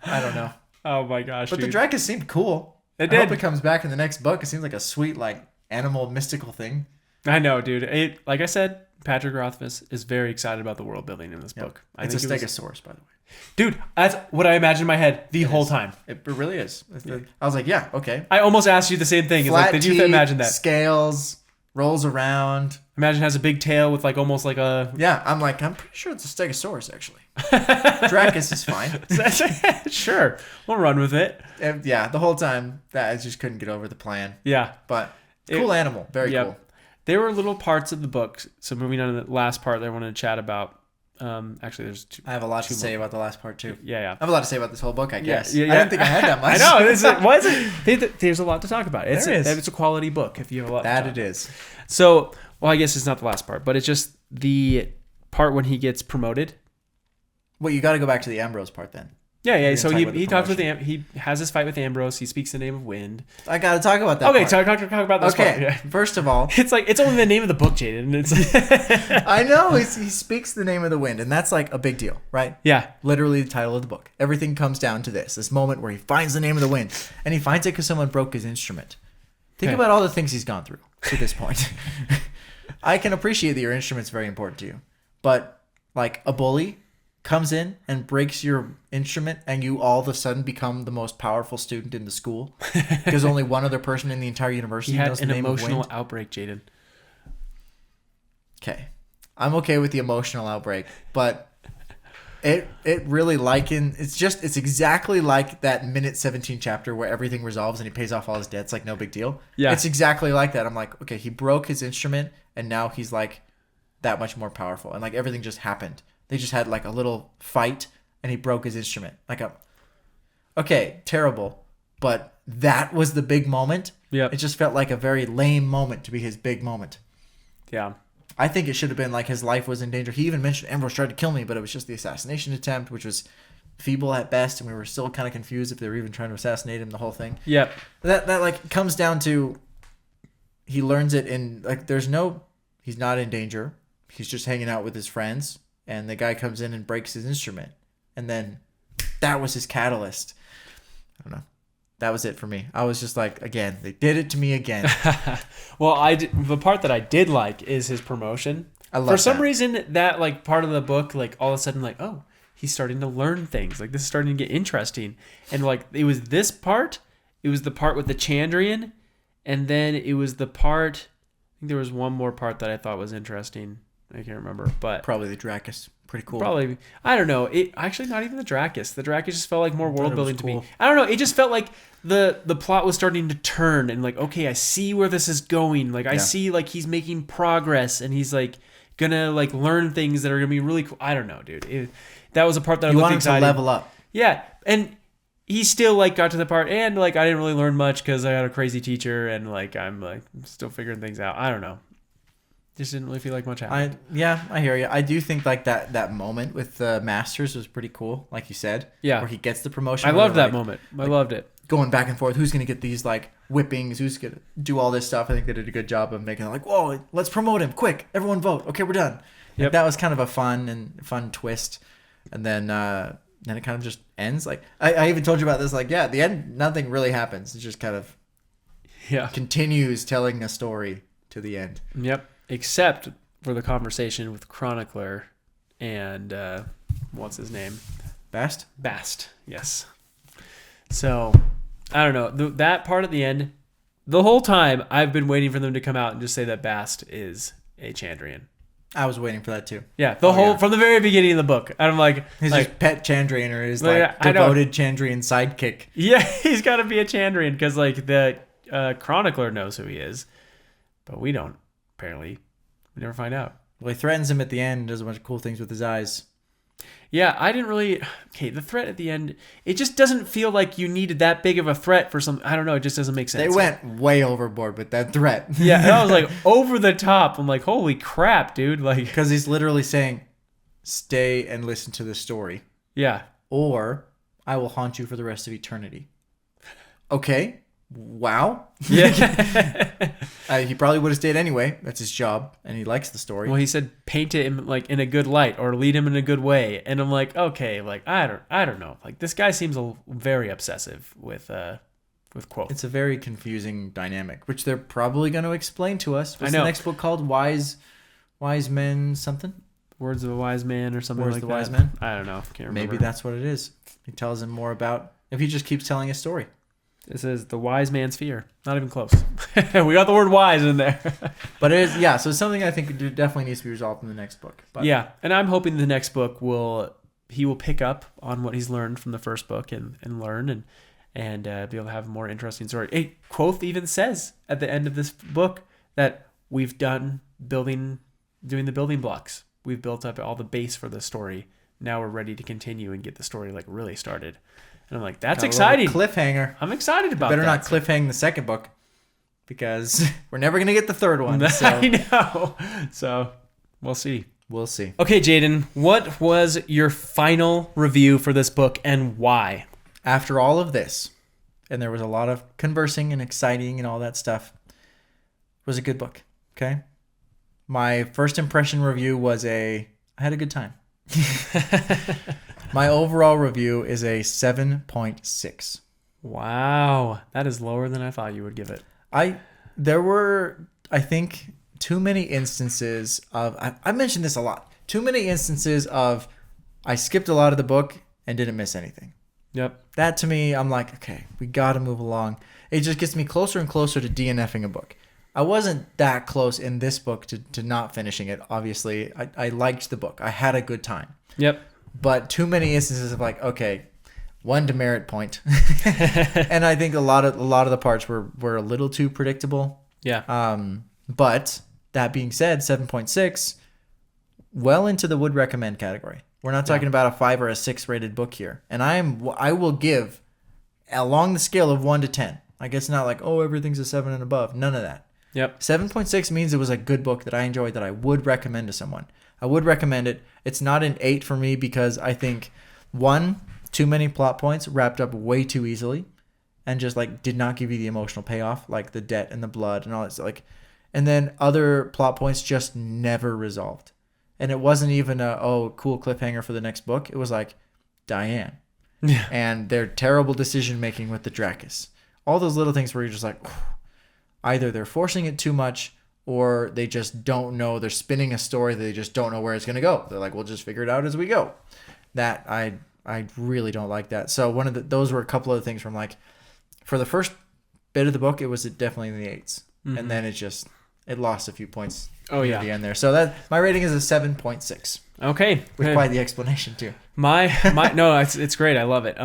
don't know. Oh my gosh, but dude. the Dracus seemed cool. It I did. hope it comes back in the next book. It seems like a sweet, like, animal mystical thing. I know, dude. Like I said, Patrick Rothfuss is very excited about the world building in this book. It's a stegosaurus, by the way. Dude, that's what I imagined in my head the whole time. It really is. I was like, yeah, okay. I almost asked you the same thing. It's like, did you imagine that? Scales, rolls around. Imagine it has a big tail with like almost like a... Yeah, I'm pretty sure it's a stegosaurus, actually. Dracus is fine. Sure, we'll run with it. And yeah, the whole time, I just couldn't get over the plan. Yeah. But cool animal. Very cool. There were little parts of the book. So moving on to the last part that I wanted to chat about. Actually, there's 2. I have a lot to say about the last part, too. Yeah. I have a lot to say about this whole book, I guess. Yeah. I didn't think I had that much. I know. Why is it? There's a lot to talk about. It's a quality book if you have a lot to talk about. That it is. So, well, I guess it's not the last part, but it's just the part when he gets promoted. Well, you got to go back to the Ambrose part then. Yeah. So he talks with he has his fight with Ambrose. He speaks the name of wind. I got to talk about that. Okay, part. talk about this part. Okay, first of all, it's like it's only the name of the book, Jaden. It's I know he speaks the name of the wind, and that's like a big deal, right? Yeah, literally the title of the book. Everything comes down to this moment where he finds the name of the wind, and he finds it because someone broke his instrument. Think about all the things he's gone through to this point. I can appreciate that your instrument's very important to you, but like a bully comes in and breaks your instrument and you all of a sudden become the most powerful student in the school because only one other person in the entire university knows the name of wind. He had an emotional outbreak, Jaden. Okay. I'm okay with the emotional outbreak, but it really it's exactly like that minute 17 chapter where everything resolves and he pays off all his debts like no big deal. Yeah. It's exactly like that. I'm like, okay, he broke his instrument and now he's like that much more powerful and like everything just happened. They just had like a little fight and he broke his instrument. Okay, terrible. But that was the big moment. Yeah. It just felt like a very lame moment to be his big moment. Yeah. I think it should have been like his life was in danger. He even mentioned Ambrose tried to kill me, but it was just the assassination attempt, which was feeble at best. And we were still kind of confused if they were even trying to assassinate him, the whole thing. Yep. That like comes down to he learns it in like he's not in danger. He's just hanging out with his friends. And the guy comes in and breaks his instrument. And then that was his catalyst. I don't know. That was it for me. I was just like, again, they did it to me again. Well, the part that I did like is his promotion. I love For some reason, that like part of the book, like all of a sudden, like, oh, he's starting to learn things. Like this is starting to get interesting. And like it was this part. It was the part with the Chandrian. And then it was the part, I think there was one more part that I thought was interesting. I can't remember, but probably the Dracus. Pretty cool. Probably. I don't know. It actually not even the Dracus. The Dracus just felt like more world building to cool. me. I don't know. It just felt like the plot was starting to turn and like, okay, I see where this is going. Like I see like he's making progress and he's like gonna like learn things that are gonna be really cool. I don't know, dude. That was a part that I looked excited. You want him to level up. Yeah, and he still like got to the part and like I didn't really learn much because I had a crazy teacher and like I'm like still figuring things out. I don't know. Just didn't really feel like much happened. I hear you. I do think like that moment with the Masters was pretty cool, like you said. Yeah. Where he gets the promotion. I loved that moment. I loved it. Going back and forth. Who's going to get these like whippings? Who's going to do all this stuff? I think they did a good job of making it like, whoa, let's promote him. Quick. Everyone vote. Okay, we're done. Yep. That was kind of a fun twist. And then it kind of just ends. Like I even told you about this. Like, at the end, nothing really happens. It just kind of continues telling a story to the end. Yep. Except for the conversation with Chronicler and what's his name? Bast. Yes. So I don't know, that part at the end. The whole time I've been waiting for them to come out and just say that Bast is a Chandrian. I was waiting for that too. Yeah, from the very beginning of the book. And I'm like, his pet Chandrian or his like devoted Chandrian sidekick. Yeah, he's got to be a Chandrian because like the Chronicler knows who he is, but we don't. Apparently, we never find out. Well, he threatens him at the end. Does a bunch of cool things with his eyes. Yeah, I didn't really. Okay, the threat at the end, it just doesn't feel like you needed that big of a threat for some. I don't know. It just doesn't make sense. They went way overboard with that threat. Yeah, and I was like over the top. I'm like, holy crap, dude! Like, because he's literally saying, "Stay and listen to the story." Yeah. Or I will haunt you for the rest of eternity. Okay. Wow. Yeah. He probably would have stayed anyway. That's his job, and he likes the story. Well, he said paint it in, like in a good light or lead him in a good way, and I'm like, okay, like I don't know. Like this guy seems very obsessive with Kvothe. It's a very confusing dynamic, which they're probably going to explain to us. What's I know. the next book called? Wise Men something? Words of a Wise Man or something like that. Words of the Wise Man? I don't know. Can't remember. Maybe that's what it is. He tells him more about if he just keeps telling a story. This is the wise man's fear. Not even close. We got the word wise in there. But it is, yeah, so it's something I think definitely needs to be resolved in the next book. But yeah, and I'm hoping the next book he will pick up on what he's learned from the first book and learn and be able to have a more interesting story. Hey, Kvothe even says at the end of this book that we've doing the building blocks. We've built up all the base for the story. Now we're ready to continue and get the story like really started. And I'm like, that's exciting. Cliffhanger. I'm excited about Better that. not cliffhang the second book because we're never going to get the third one. So. I know. So we'll see. We'll see. Okay, Jaden, what was your final review for this book and why? After all of this, and there was a lot of conversing and exciting and all that stuff, it was a good book. Okay. My first impression review was I had a good time. My overall review is a 7.6. Wow. That is lower than I thought you would give it. There were, I think, too many instances of, I mentioned this a lot, too many instances of I skipped a lot of the book and didn't miss anything. Yep. That to me, I'm like, okay, we got to move along. It just gets me closer and closer to DNFing a book. I wasn't that close in this book to not finishing it. Obviously, I liked the book. I had a good time. Yep. But too many instances of like, okay, one demerit point. And I think a lot of the parts were a little too predictable. Yeah. But that being said, 7.6, well into the would recommend category. We're not talking about a 5 or a 6 rated book here. And I will give along the scale of 1 to 10. Like it's not like, oh, everything's a 7 and above. None of that. Yep. 7.6 means it was a good book that I enjoyed, that I would recommend to someone. I would recommend it. It's not an 8 for me because I think, one, too many plot points wrapped up way too easily and just like did not give you the emotional payoff, like the debt and the blood and all that stuff. Like, and then other plot points just never resolved. And it wasn't even cool cliffhanger for the next book. It was like Diane and their terrible decision making with the Dracus. All those little things where you're just like, either they're forcing it too much or they just don't know. They're spinning a story that they just don't know where it's going to go. They're like, we'll just figure it out as we go. That I really don't like that. So those were a couple of things from like, for the first bit of the book, it was definitely in the 8s. Mm-hmm. And then it lost a few points near the end there. So that my rating is a 7.6. Okay. With quite the explanation too. My no, it's great. I love it.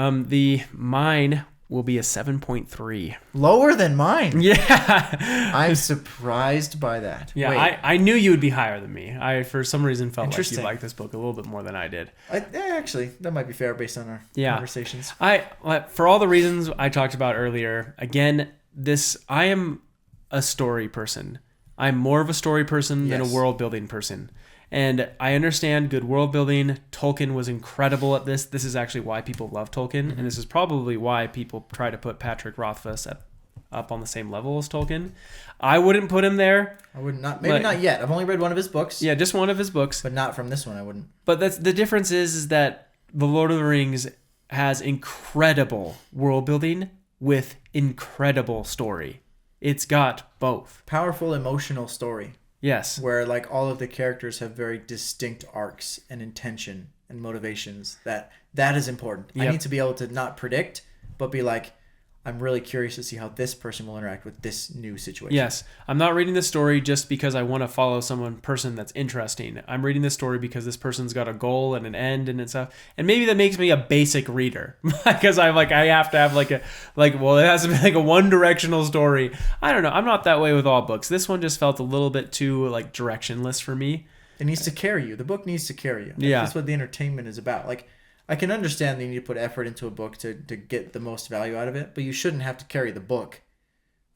Mine will be a 7.3. Lower than mine. Yeah. I'm surprised by that. Yeah, Wait. I knew you would be higher than me. I, for some reason, felt like you liked this book a little bit more than I did. Actually, that might be fair based on our conversations. For all the reasons I talked about earlier, again, I am a story person. I'm more of a story person than a world building person. And I understand good world building. Tolkien was incredible at this. This is actually why people love Tolkien. Mm-hmm. And this is probably why people try to put Patrick Rothfuss up on the same level as Tolkien. I wouldn't put him there. I would not. Maybe not yet. I've only read one of his books. Yeah, just one of his books. But not from this one, I wouldn't. But the difference is that The Lord of the Rings has incredible world building with incredible story. It's got both. Powerful emotional story. Yes. where like all of the characters have very distinct arcs and intention and motivations. That is important. Yep. I need to be able to not predict, but be like, I'm really curious to see how this person will interact with this new situation. Yes. I'm not reading this story just because I want to follow person that's interesting. I'm reading this story because this person's got a goal and an end and stuff. And maybe that makes me a basic reader because I have to have it has to be like a one directional story. I don't know. I'm not that way with all books. This one just felt a little bit too like directionless for me. It needs to carry you. The book needs to carry you. Yeah. That's what the entertainment is about. Like, I can understand that you need to put effort into a book to get the most value out of it, but you shouldn't have to carry the book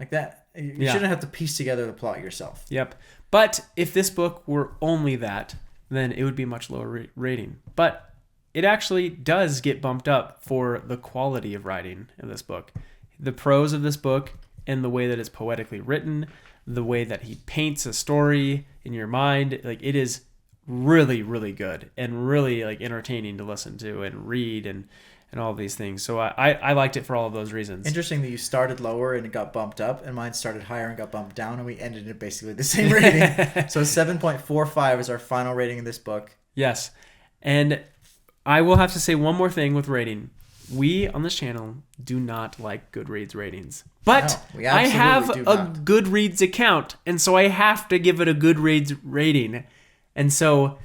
like that. You shouldn't have to piece together the plot yourself. Yep. But if this book were only that, then it would be a much lower rating. But it actually does get bumped up for the quality of writing in this book. The prose of this book and the way that it's poetically written, the way that he paints a story in your mind, like it is really, really good and really like entertaining to listen to and read and all of these things. So I liked it for all of those reasons. Interesting that you started lower and it got bumped up, and mine started higher and got bumped down, and we ended at basically the same rating. So 7.45 is our final rating in this book. Yes. And I will have to say one more thing with rating. We on this channel do not like Goodreads ratings. But no, I have do a not. Goodreads account, and so I have to give it a Goodreads rating. And so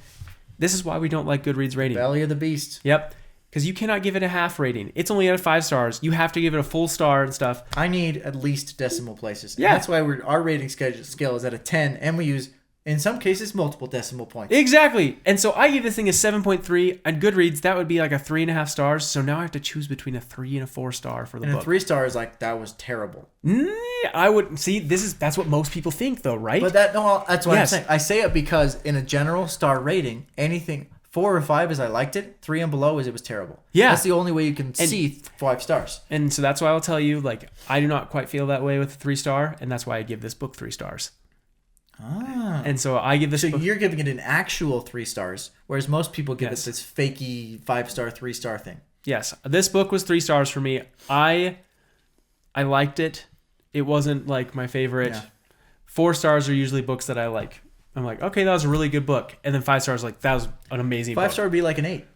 this is why we don't like Goodreads rating. Belly of the beast. Yep. Because you cannot give it a half rating. It's only at 5 stars. You have to give it a full star and stuff. I need at least decimal places. Yeah. And that's why our rating scale is at a 10, and we use, in some cases, multiple decimal points. Exactly. And so I give this thing a 7.3. On Goodreads, that would be like a 3.5 stars. So now I have to choose between a 3 and a 4 star for the book. And a 3 star is like, that was terrible. I would see that's what most people think though, right? But that's what I'm saying. I say it because in a general star rating, anything 4 or 5 is I liked it, 3 and below is it was terrible. Yeah. That's the only way you can see 5 stars. And so that's why I'll tell you, like, I do not quite feel that way with a 3 star, and that's why I give this book 3 stars. Ah. And so I give this book... you're giving it an actual 3 stars, whereas most people give Yes. it this fakey 5-star, 3-star thing. Yes. This book was 3 stars for me. I liked it. It wasn't like my favorite. Yeah. 4 stars are usually books that I like. I'm like, okay, that was a really good book. And then 5 stars, like, that was an amazing book. 5-star would be like an 8.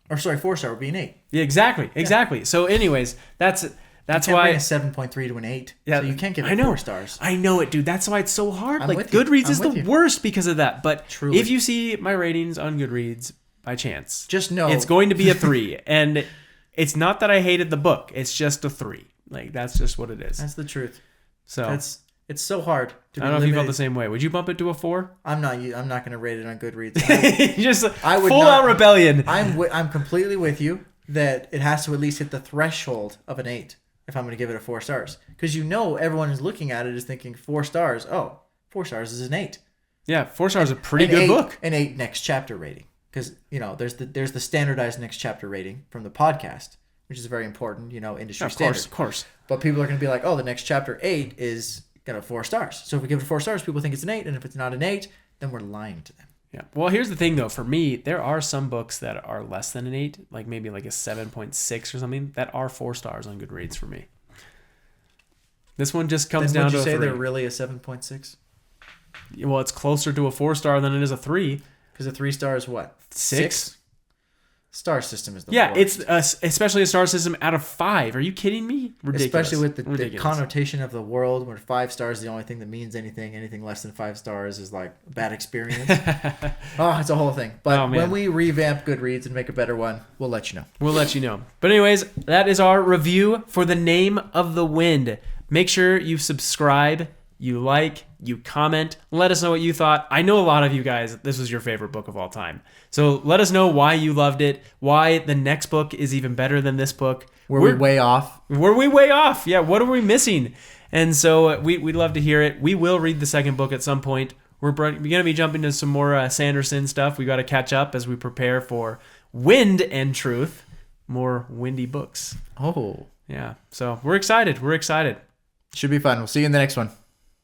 Or sorry, 4-star would be an 8. Yeah, exactly. So anyways, that's you why... bring a 7.3 to an 8. Yeah, So you can't give it 4 stars. I know it, dude. That's why it's so hard. I'm like, with you. Goodreads I'm is the with you. worst because of that. But Truly. if you see my ratings on Goodreads by chance, Just know... it's going to be a 3. And it's not that I hated the book. It's just a 3. Like, that's just what it is. That's the truth. So It's so hard to be I don't know if you felt limited. the same way. Would you bump it to a 4? I'm not going to rate it on Goodreads. Just I would full not- out rebellion. I'm completely with you that it has to at least hit the threshold of an 8 if I'm going to give it a 4 stars. Because everyone is looking at it is thinking 4 stars. Oh, 4 stars is an 8. Yeah, 4 stars is a pretty An good 8 book. An 8 next chapter rating. Because, there's the standardized next chapter rating from the podcast, which is very important, industry standard. Of course. But people are going to be like, oh, the next chapter 8 is got 4 stars. So if we give it 4 stars, people think it's an 8. And if it's not an 8, then we're lying to them. Yeah. Well, here's the thing, though. For me, there are some books that are less than an 8, like maybe like a 7.6 or something, that are 4 stars on Goodreads for me. This one just comes Then down to would you a say 3. they're really a 7.6? Well, it's closer to a 4 star than it is a 3. Because a 3 star is what? 6? Star system is the Yeah, worst. it's especially a star system out of 5. Are you kidding me? Ridiculous. Especially with the Ridiculous. connotation of the world, where 5 stars is the only thing that means anything. Anything less than 5 stars is like a bad experience. It's a whole thing. But Oh, man. when we revamp Goodreads and make a better one, we'll let you know. We'll let you know. But anyways, that is our review for The Name of the Wind. Make sure you subscribe, you like, you comment. Let us know what you thought. I know a lot of you guys, this was your favorite book of all time. So let us know why you loved it, why the next book is even better than this book. Were we way off? Were we way off? Yeah, what are we missing? And so we'd love to hear it. We will read the second book at some point. We're going to be jumping to some more Sanderson stuff. We got to catch up as we prepare for Wind and Truth, more windy books. Oh. Yeah, so we're excited. We're excited. Should be fun. We'll see you in the next one.